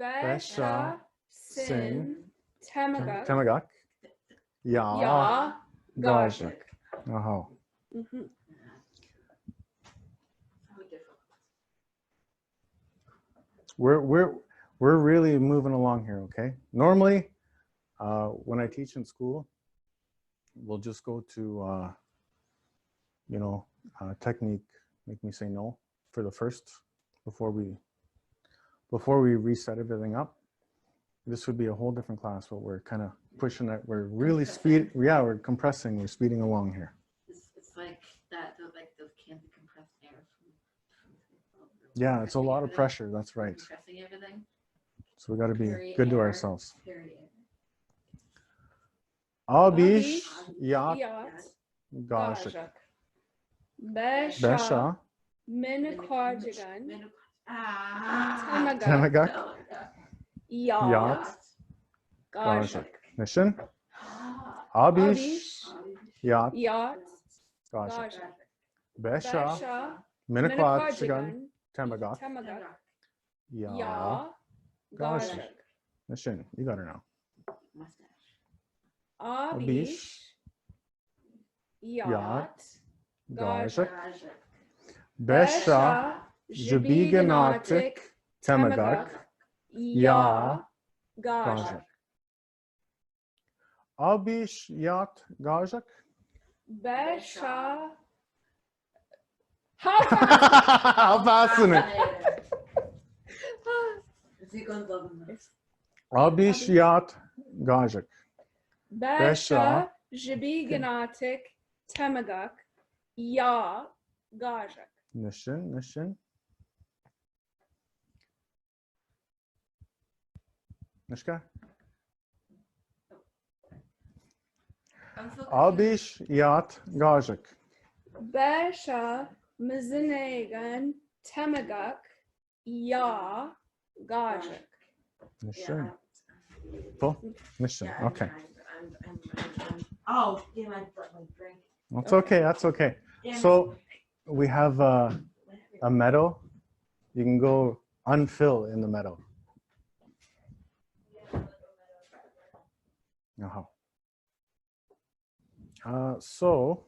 Besha. Sin. Temagak. Temagak. Ya. Ya. Gajik. Gajik. Aha. Mhm. So different. We're really moving along here, okay? Normally, when I teach in school, we'll just go to, technique, make me say no for the first, before we reset everything up. This would be a whole different class, but we're kind of pushing it. We're really we're compressing, we're speeding along here. It's like that, like those cans of compressed air. Yeah, it's a lot of pressure, that's right. Compressing everything. So we got to be Very good to air. ourselves. Very air. Abish. Yat. Yat. Gajik. Gajik. Besha. Besha. Miigwech. Ah. Temagak. Ya. Yat. Gajik. Nishin. Abish. Abish. Yat. Yat. Gajik. Gajik. Besha. Besha. Miigwech. Temagak. Temagak. Ya. Ya. Gajik. Nishin. You got her now. Mustache. Abish. Yat. Gajik. Gajik. Besha. Giinawint. Temagak. Ya. Gajik. Gajik. Abish. Yat. Gajik. Besha. How fast? How fascinating. Zigon's loving this. Abish. Yat. Gajik. Besha. Giinawint. Temagak. Ya. Gajik. Nishin. Nishka. I'm so Abish. Yat. Gajik. Besha. Miizinini'igedaa. Temagak. Ya. Gajik. Nishin. Full? Nishin. Yeah, Okay. I'm oh, yeah, my drink. That's okay. That's okay. Yeah, So we have a meadow. You can go unfill in the meadow. So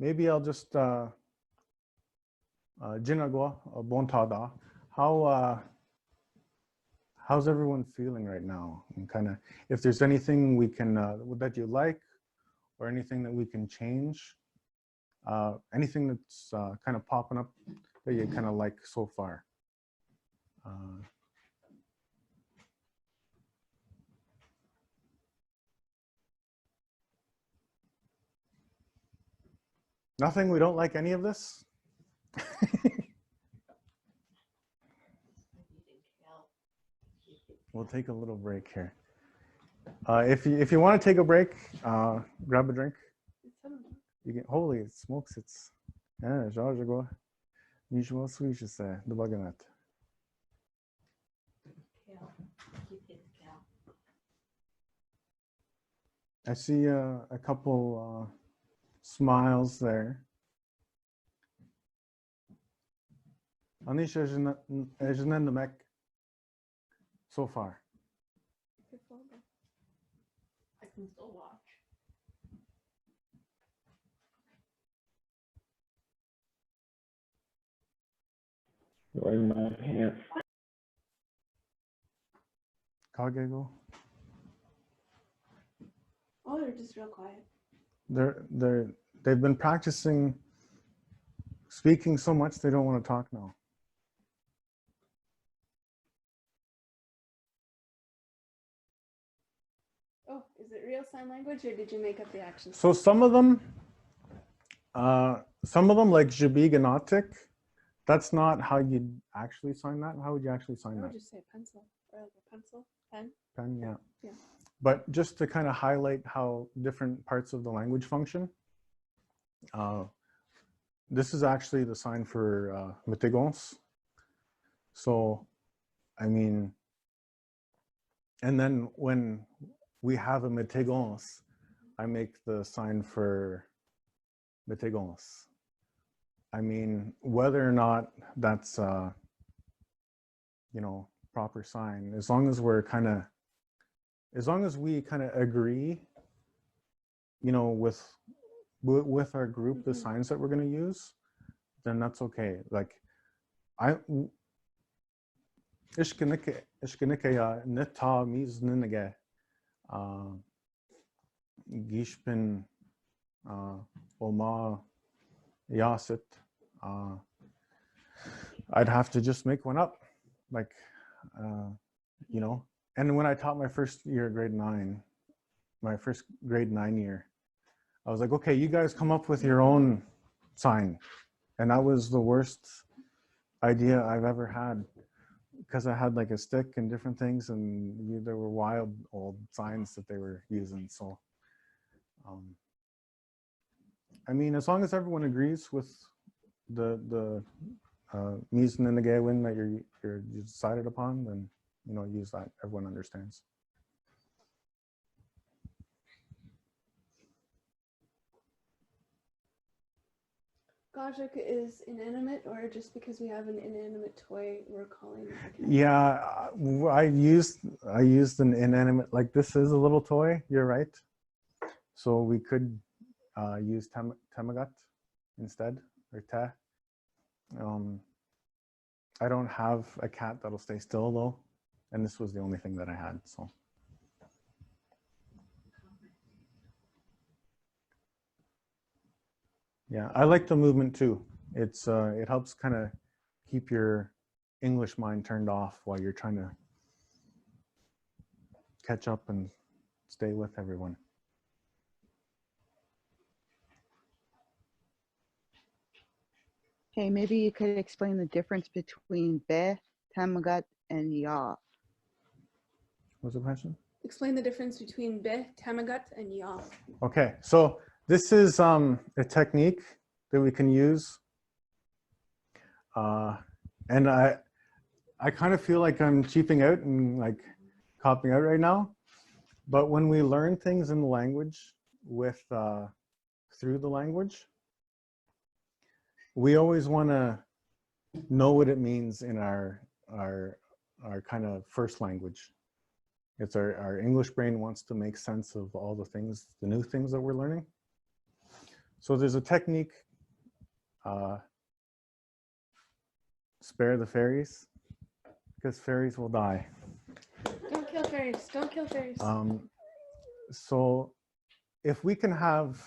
maybe I'll just jinagwa bontada. How's everyone feeling right now? And kind of, if there's anything we can that you like, or anything that we can change, anything that's kind of popping up that you kind of like so far. Nothing? We don't like any of this? We'll take a little break here. If you want to take a break, grab a drink. You can, holy smokes, it's George usual sweet the baganat. I see a couple smiles there. Anishinaabemotaadiying so far. I can still watch. Wearing my pants. Kagego. Oh, they're just real quiet. They've been practicing speaking so much they don't want to talk now. Oh, is it real sign language or did you make up the actions? So some of them like giinawint, that's not how you'd actually sign that. How would you actually sign I would that? just say pencil or like a pencil, pen. Pen, yeah. Yeah. But just to kind of highlight how different parts of the language function, this is actually the sign for mitigons. So, I mean, and then when we have a mitigons, I make the sign for mitigons. I mean, whether or not that's, you know, proper sign, as long as we kind of agree, you know, with our group, the signs that we're going to use, then that's okay. Like, Eshki-nishnaabemjig Miizinini'igedaa giinawint I'd have to just make one up, like, you know. And when I taught my first year, my first grade 9 year, I was like, okay, you guys come up with your own sign. And that was the worst idea I've ever had, because I had like a stick and different things, and there were wild old signs that they were using. So, I mean, as long as everyone agrees with the Miizinini'igedaa that you decided upon, then, you know, use that. Everyone understands. Gajik is inanimate, or just because we have an inanimate toy, we're calling it a cat? Yeah, I used an inanimate, like this is a little toy, you're right. So we could use tamagat instead, or te. I don't have a cat that'll stay still though, and this was the only thing that I had, so. Yeah, I like the movement too. It's it helps kind of keep your English mind turned off while you're trying to catch up and stay with everyone. Okay, maybe you could explain the difference between be, tamagat, and ya. What's the question? Explain the difference between be, tamagat, and ya. Okay, so this is a technique that we can use. And I kind of feel like I'm cheaping out and like copying out right now. But when we learn things in the language through the language, we always want to know what it means in our kind of first language. It's our English brain wants to make sense of all the things, the new things that we're learning. So there's a technique, spare the fairies, because fairies will die. Don't kill fairies. Don't kill fairies. So if we can have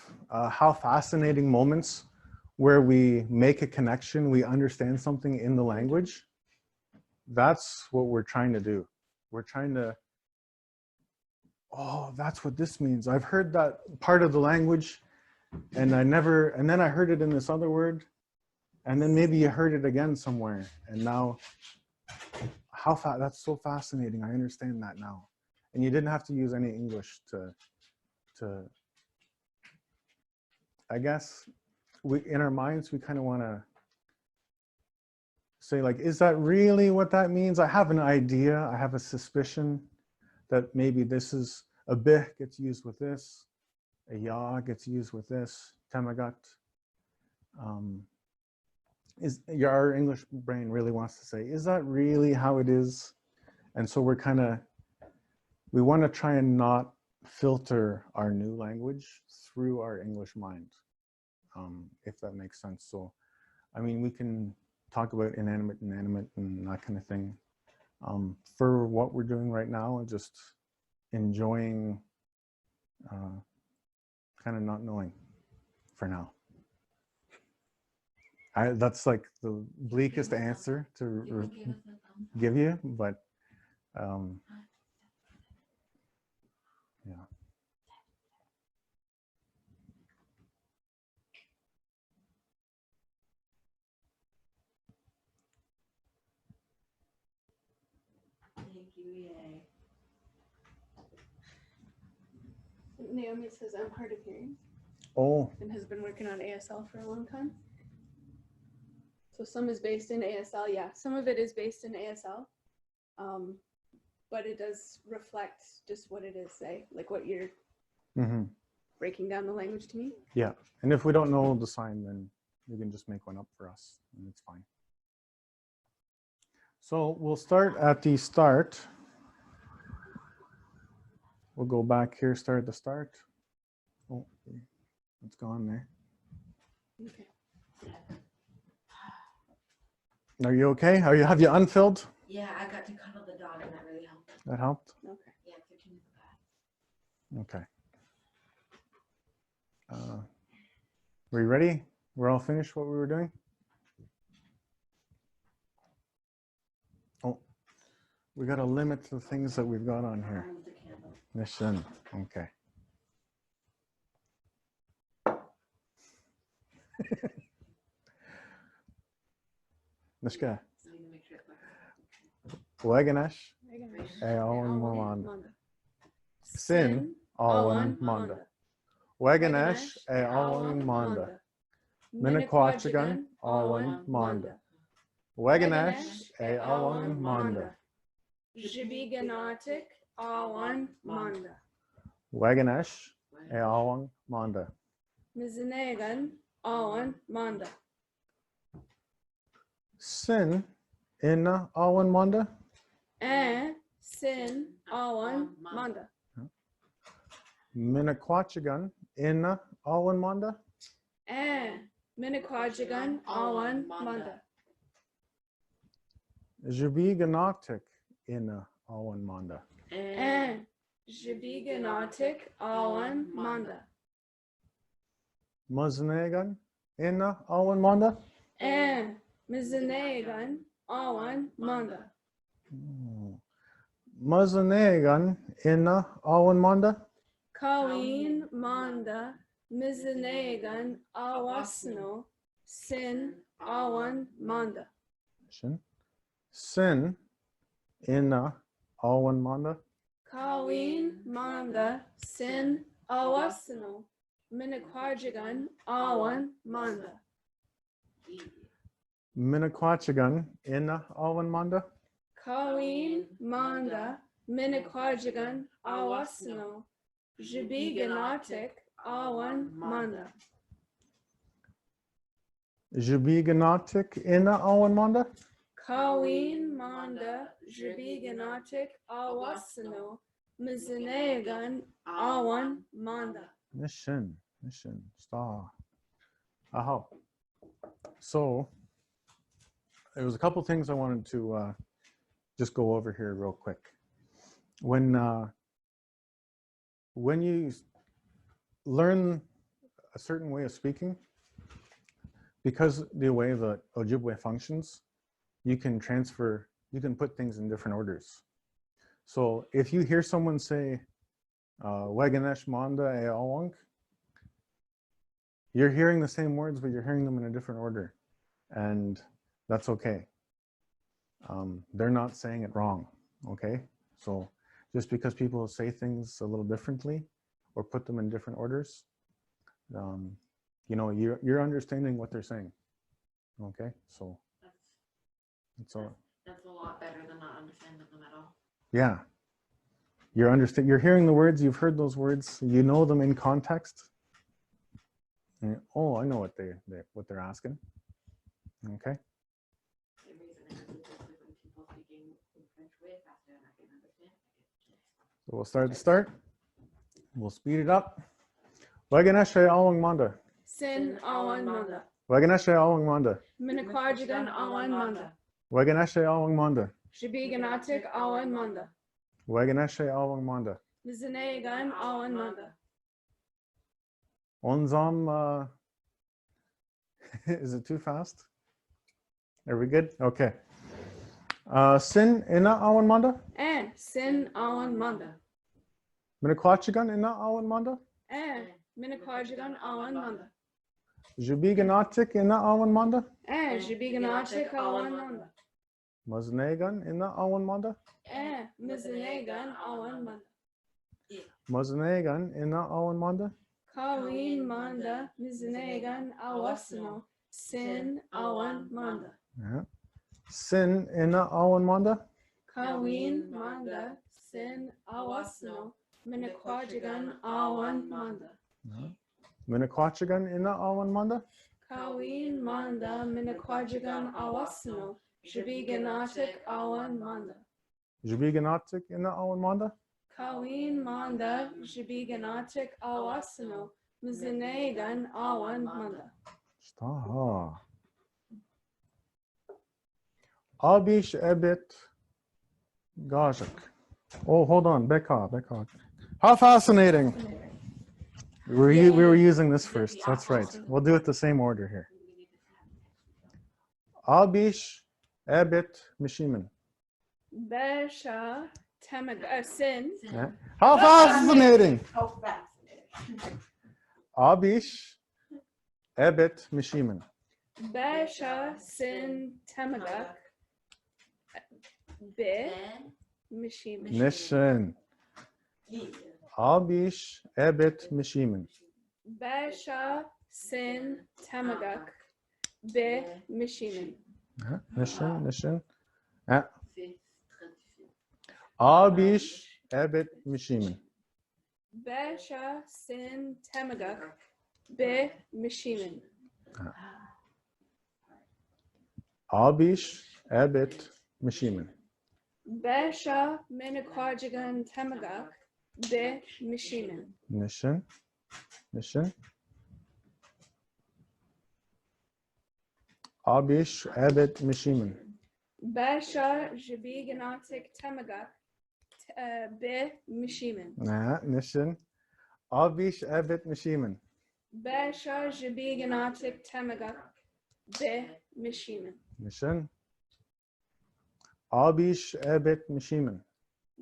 how fascinating moments where we make a connection, we understand something in the language, that's what we're trying to do. We're trying to, oh, that's what this means. I've heard that part of the language and and then I heard it in this other word, and then maybe you heard it again somewhere, and now, that's so fascinating. I understand that now. And you didn't have to use any English to I guess, in our minds, we kind of want to say like, is that really what that means? I have an idea, I have a suspicion that maybe this is a bih gets used with this, a ya gets used with this. Tamagat. Our English brain really wants to say, is that really how it is? And so we want to try and not filter our new language through our English mind, if that makes sense. So, I mean, we can talk about inanimate, and that kind of thing. For what we're doing right now, and just enjoying kind of not knowing for now. That's like the bleakest answer to give you, but yeah. Thank you, yay. Naomi says I'm hard of hearing Oh, and has been working on ASL for a long time. So some is based in ASL, yeah. Some of it is based in ASL, but it does reflect just what it is, say, like what you're breaking down the language to me. yeah. And if we don't know the sign, then you can just make one up for us, and it's fine. So we'll start at the start. We'll go back here, start at the start. Oh, it's gone there. Okay. Are you okay? Have you unfilled? Yeah, I got to cuddle the dog and that really helped. That helped? Okay. Yeah, 13 is the bad. Okay. Were you ready? We're all finished what we were doing? Oh, we got to limit the things that we've got on here. Move the candle. Mission. Okay. Nishka. So you can make sure it's Waganesh. Reganash. Awan Awan Manda. Sin. Awan Manda. Waganesh. Awan Manda. Minnequachigan. Awan Manda. Waganesh. Awan Manda. Jibiganatic Awan Manda. Waganesh. Awan Manda. Miizinini'igedaa Awan Manda. Sin. Inna Awan Manda. Sin Awan Manda. Minnequachigan. Inna Awan Manda. Minnequachigan Awan Manda. Jibiganatic. Inna Awan Manda. Jibiganatic Awan Manda. Miizinini'igedaa. Inna Awan Manda. Miizinini'igedaa Awan Manda. Miizinini'igedaa. Inna Awan Manda. Kawin Manda. Miizinini'igedaa Awasno. Sin Awan Manda. Sin. Inna Awan Manda. Kawin Manda. Sin Awasno. Minnequachigan Awan Manda. Minnequachigan. Inna Awan Manda. Kawin Manda. Minnequachigan Awasno. Jibiganatic Awan Manda. Jibiganatic. Inna Awan Manda. Kawin Manda. Jibiganatic Awasno. Miizinini'igedaa Awan Manda. Mission. Star. Aha. So there was a couple things I wanted to just go over here real quick. When you learn a certain way of speaking, because the way the Ojibwe functions, you can put things in different orders. So if you hear someone say, Waganesh Manda e Awang, you're hearing the same words, but you're hearing them in a different order. And that's okay. They're not saying it wrong, okay? So just because people say things a little differently or put them in different orders, you know, you're understanding what they're saying, okay? So that's all. That's a lot better than not understanding them at all. Yeah. you're hearing the words, you've heard those words, you know them in context. And, oh, I know what they're asking. Okay. The reason I think is when people speaking in French way faster and I can understand. So we'll start at the start. We'll speed it up. Waganashe awang manda. Sin awan manda. Waganashe awang manda. Minikwajigan awan manda. Waganashe awang manda. Shibiganatik awan manda. Waganashe awang manda. Miizinini'igedaa awan manda. Onzam, is it too fast? Are we good? Okay. Sin ina awan manda. And sin awan manda. Minikwachigan ina awan manda. And minikwajigan awan manda. Jubiganatik ina awan manda. And shibiganatik awan manda. Maznegan ina awan manda. And miizinini'igedaa awan manda. Maznegan ina awan manda. Kawin manda miizinini'igedaa awasno. Sin awan manda. Yeah. Sin ina awan manda. Kawin manda sin awasno. Minikwajigan awan manda. Minikwachigan ina awan manda. Kawin manda minikwajigan awasno. Shibiganatik awan manda. Jubiganatik ina awan manda. Kawin manda shibiganatik awasno. Miizinini'igedaa awan manda. Staha. Abish ebit gajak. Oh, hold on, Becca. How fascinating. We were using this first. That's right. We'll do it the same order here. Abish ebit mishiman. Besha temaga sin. Yeah. How fascinating. How fascinating. Abish ebit mishiman. Besha sin temagak. Be mishiman. Nishan. Abish ebit mishiman. Besha sin temagak. Be mishiman. Nishan. Abish ebit mishiman. Besha sin temagak. Be mishiman. Abish ebit mishiman. Besha minikwajigan temagak. Be mishiman. Nishan. Abish ebit mishiman. Besha jibiganatik temagak. Be mishiman. Nishan. Abish ebit mishiman. Besha jibiganatik temagak. Be mishiman. Nishan. Abish ebit mishiman.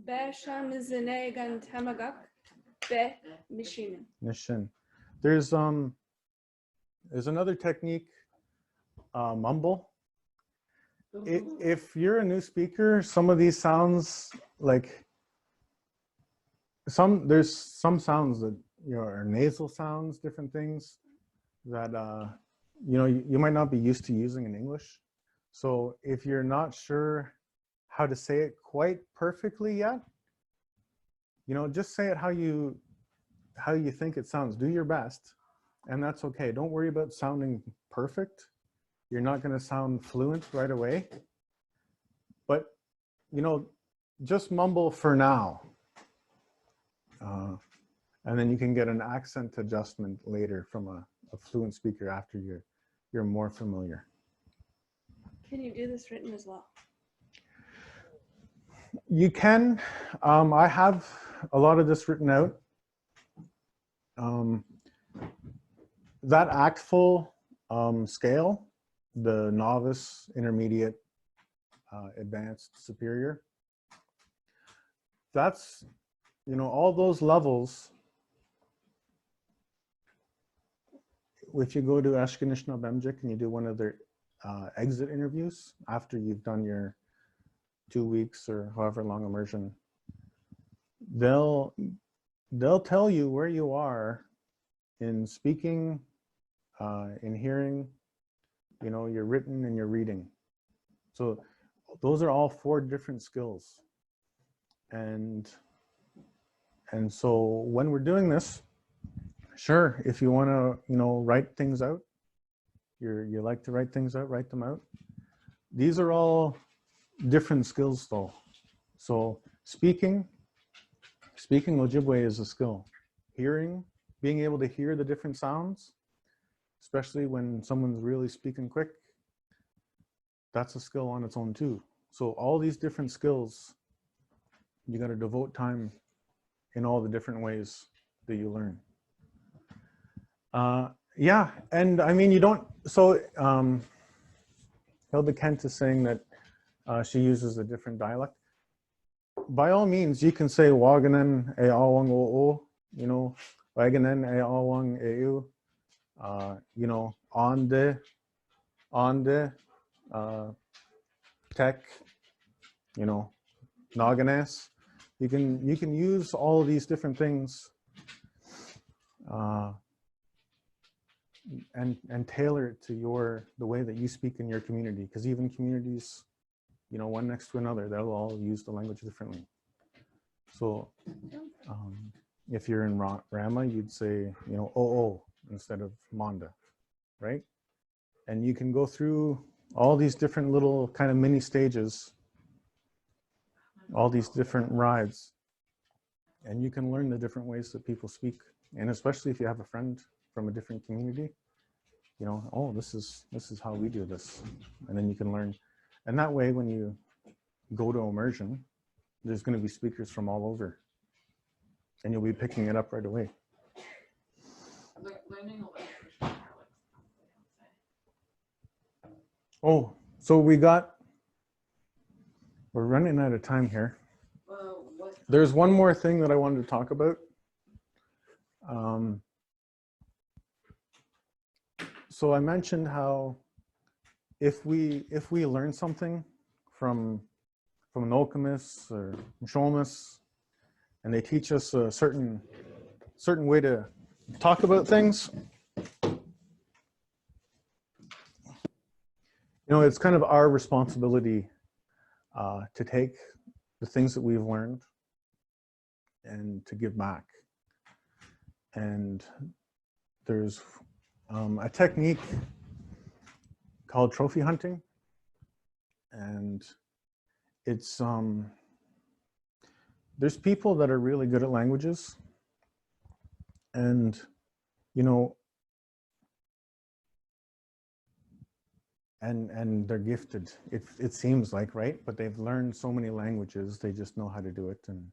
Besha miizinini'igedaa temagak. Be mishiman. Nishan. There's another technique, mumble. If you're a new speaker, some of these sounds like there's some sounds that are nasal sounds, different things that you might not be used to using in English. So if you're not sure how to say it quite perfectly yet, just say it how you think it sounds. Do your best, and that's okay. Don't worry about sounding perfect. You're not going to sound fluent right away, but just mumble for now, and then you can get an accent adjustment later from a fluent speaker after you're more familiar. Can you do this written as well? You can. I have a lot of this written out. That actful scale, the novice, intermediate, advanced, superior, that's, all those levels. If you go to Eshki-nishnaabemjig and you do one of their exit interviews after you've done your 2 weeks or however long immersion, they'll tell you where you are in speaking, in hearing, your written and your reading. So those are all 4 different skills. And And so when we're doing this, sure, if you want to, you know, write things out, you like to write things out, write them out. These are all different skills though. So speaking Ojibwe is a skill. Hearing, being able to hear the different sounds, especially when someone's really speaking quick, that's a skill on its own too. So all these different skills, you got to devote time in all the different ways that you learn. Yeah, and I mean, you don't, so Hilda Kent is saying that she uses a different dialect. By all means, you can say waganen e awang o, you know, waganen e awang e u, you know, onde, tech, you know, naganes. You can use all of these different things and tailor it to the way that you speak in your community, because even communities, you know, one next to another, they'll all use the language differently. So if you're in Rama, you'd say, you know, o instead of Manda, right? And you can go through all these different little kind of mini stages, all these different rides, and you can learn the different ways that people speak. And especially if you have a friend from a different community, you know, oh, this is how we do this. And then you can learn. And that way, when you go to immersion, there's going to be speakers from all over, and you'll be picking it up right away. Learning a language from dialects, I would say. Oh, so we're running out of time here. There's one more thing that I wanted to talk about. So I mentioned how if we learn something from an alchemist or Shomus, and they teach us a certain way to talk about things, you know, it's kind of our responsibility to take the things that we've learned and to give back. And there's a technique called trophy hunting, and it's there's people that are really good at languages, and you know, and they're gifted, it seems like, right? But they've learned so many languages, they just know how to do it. And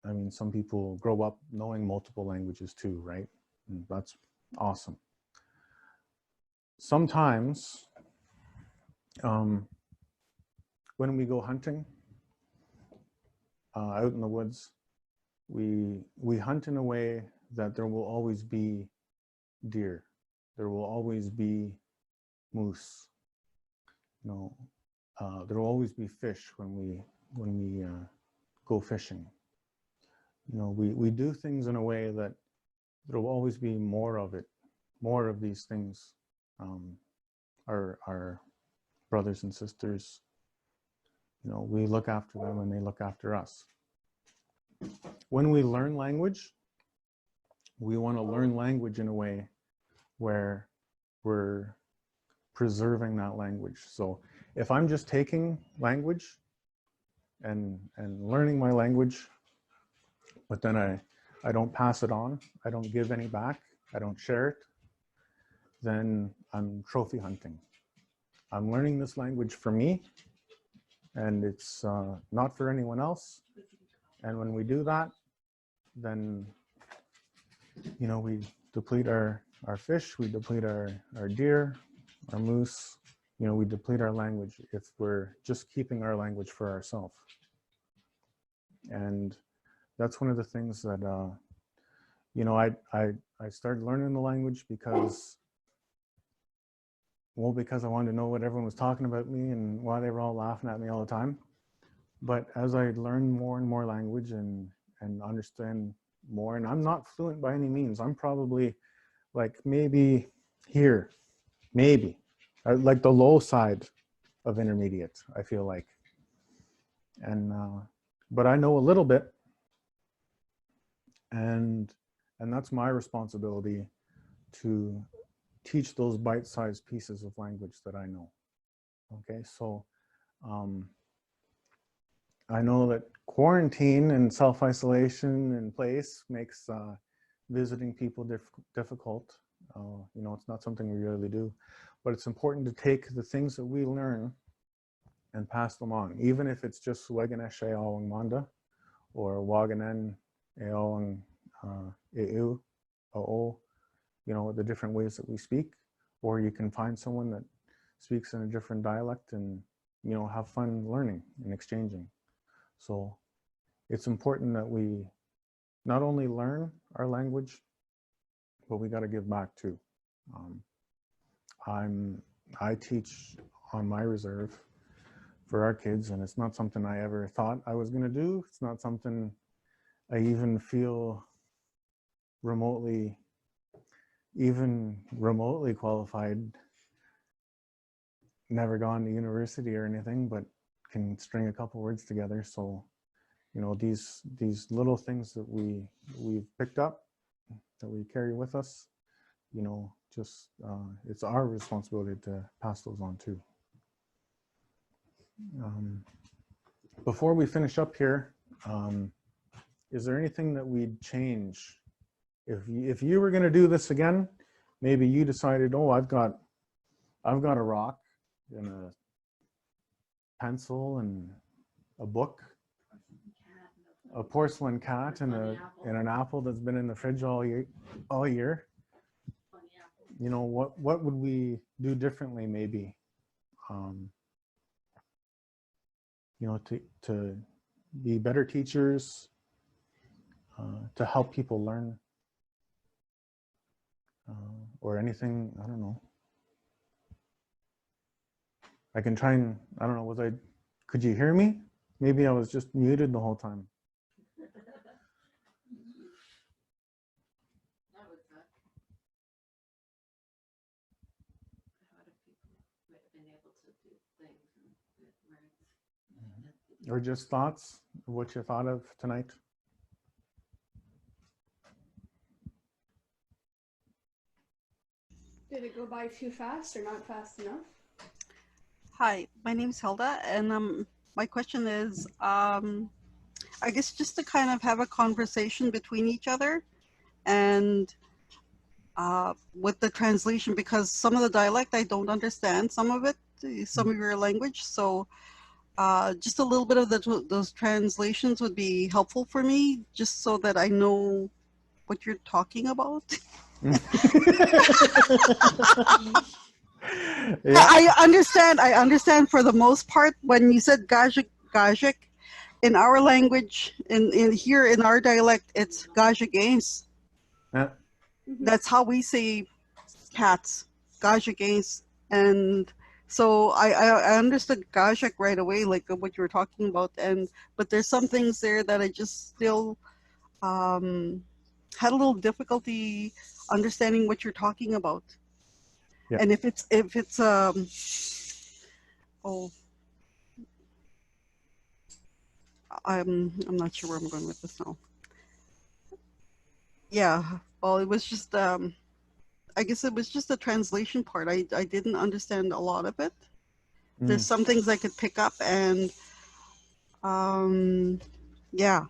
I mean, some people grow up knowing multiple languages too, right? And that's awesome. Sometimes when we go hunting out in the woods, we hunt in a way that there will always be deer, there will always be moose, you know, there will always be fish when we go fishing. You know, we do things in a way that there will always be more of it, more of these things. Our brothers and sisters, you know, we look after them and they look after us. When we learn language, we want to learn language in a way where we're preserving that language. So if I'm just taking language and learning my language, but then I don't pass it on, I don't give any back, I don't share it, then I'm trophy hunting. I'm learning this language for me, and it's not for anyone else. And when we do that, then, you know, we deplete our fish, we deplete our deer, our moose, you know, we deplete our language if we're just keeping our language for ourselves. And that's one of the things that, you know, I started learning the language because I wanted to know what everyone was talking about me and why they were all laughing at me all the time. But as I learned more and more language and understand more, and I'm not fluent by any means, I'm probably like maybe here, maybe, like the low side of intermediate, I feel like. And, but I know a little bit, and that's my responsibility to teach those bite-sized pieces of language that I know. Okay, so I know that quarantine and self-isolation in place makes visiting people difficult. You know, it's not something we really do, but it's important to take the things that we learn and pass them on, even if it's just weshki-anishinaabemojig or waganen eoang eu o, you know, the different ways that we speak, or you can find someone that speaks in a different dialect and, you know, have fun learning and exchanging. So it's important that we not only learn our language, but we got to give back too. I teach on my reserve for our kids, and it's not something I ever thought I was going to do. It's not something I even feel even remotely qualified. Never gone to university or anything, but can string a couple words together. So, you know, these little things that we've picked up, that we carry with us, you know, just it's our responsibility to pass those on too. Before we finish up here, is there anything that we'd change? If you were going to do this again, maybe you decided, oh, I've got a rock and a pencil and a book, a porcelain cat and an apple that's been in the fridge all year. You know, what would we do differently maybe? You know, to be better teachers, to help people learn, or anything, I don't know. I can try and, I don't know, could you hear me? Maybe I was just muted the whole time. That was a lot of people might have been able to do things with words. Or just thoughts of what you thought of tonight? Did it go by too fast or not fast enough? Hi, my name's Hilda, and my question is, I guess just to kind of have a conversation between each other and with the translation, because some of the dialect I don't understand, some of your language, so just a little bit of those translations would be helpful for me, just so that I know what you're talking about. Yeah. I understand for the most part when you said gajik, in our language, in here in our dialect, it's gajagains. Yeah. That's how we say cats, gajagains. And so I understood gajak right away, like what you were talking about. But there's some things there that I just still had a little difficulty understanding what you're talking about. Yeah. And if it's I'm not sure where I'm going with this now. Yeah, well, it was just I guess it was just the translation part. I didn't understand a lot of it. There's some things I could pick up, and yeah.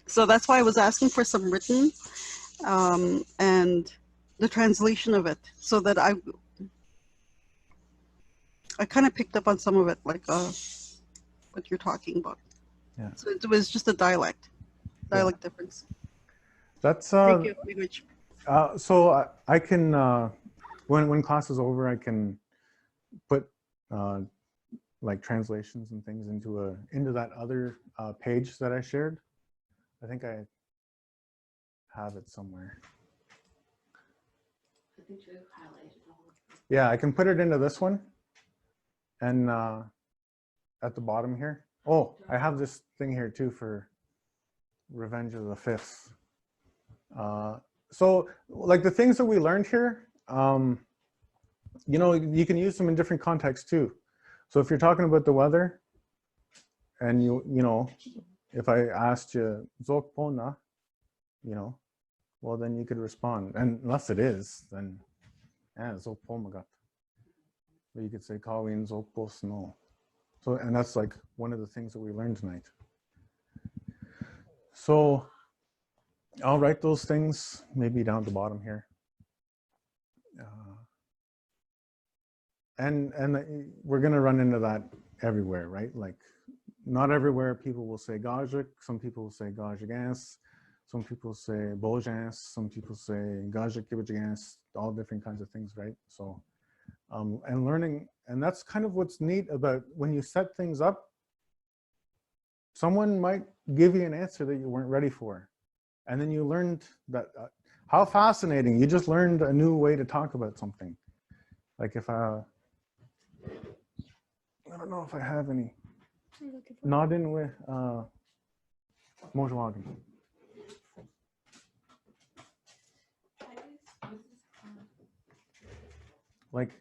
So that's why I was asking for some written and the translation of it, so that I kind of picked up on some of it, like what you're talking about. Yeah. So it was just a dialect difference. That's Thank you, Miigwech. so I can when class is over, I can put like translations and things into that other page that I shared. I think I have it somewhere. I think you highlighted all of them. Yeah, I can put it into this one, and at the bottom here. Oh, I have this thing here too for Revenge of the Fifths. So like the things that we learned here, you know, you can use them in different contexts too. So if you're talking about the weather, and you know, if I asked you Zokpona, you know, well, then you could respond. And unless it is, then, yeah, it's all pomagat. But you could say, Kawin Zokbos no. So, and that's like one of the things that we learned tonight. So I'll write those things maybe down at the bottom here. And we're going to run into that everywhere, right? Like, not everywhere people will say gajik. Some people will say gajigans. Some people say bojans. Some people say gajik gibajigans. All different kinds of things, right? So, and learning, and that's kind of what's neat about when you set things up. Someone might give you an answer that you weren't ready for. And then you learned that, how fascinating. You just learned a new way to talk about something. Like if I don't know if I have any. Not in with Mojwagen. Like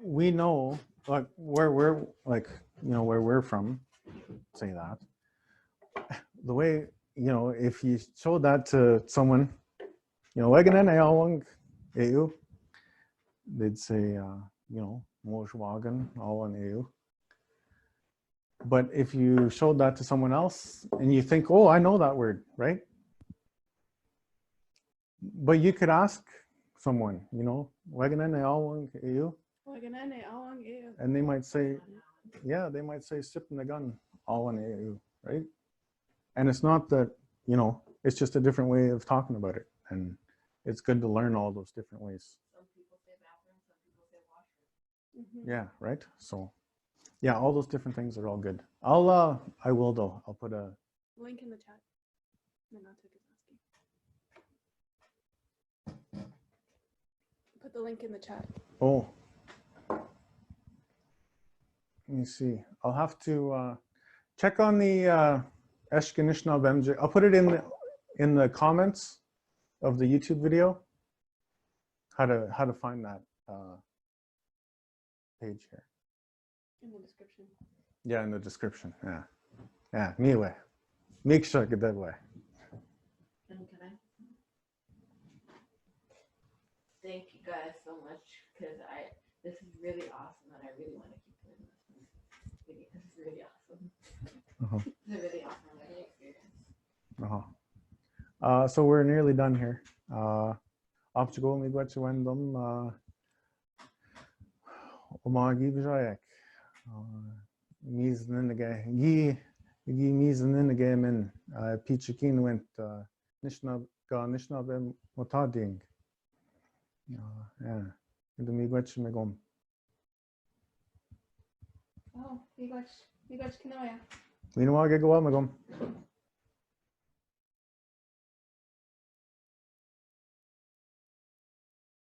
we know, like where we're like, you know, where we're from, say that. The way, you know, if you showed that to someone, you know, they'd say, you know, Mojwagen, all in EU. But if you showed that to someone else and you think, oh, I know that word, right? But you could ask someone, you know, and they might say, yeah, they might say sip in the gun, all in EU, right? And it's not that, you know, it's just a different way of talking about it. And it's good to learn all those different ways. Some people say bathroom, some people say washroom. Yeah, right? So, yeah, all those different things are all good. I will though. I'll put a link in the chat. Put the link in the chat. Oh, let me see. I'll have to check on the Eshki-nishnaabemjig. I'll put it in the comments of the YouTube video. How to find that page here. In the description. Yeah, in the description. Yeah, yeah. Miigwech. Miigwech. And can I? Thank you guys so much because this is really awesome and I really want to keep doing this. This is really awesome. It's a really awesome learning experience. So we're nearly done here. Optical Miigwech wendom Awaabishko-ama'iingan. Miizinini'igedaa e-piichi giinawint anishinaabemotaadiying. Yeah, the Miigwech megom. Oh, Miigwech Kanoya. Giinawint megom.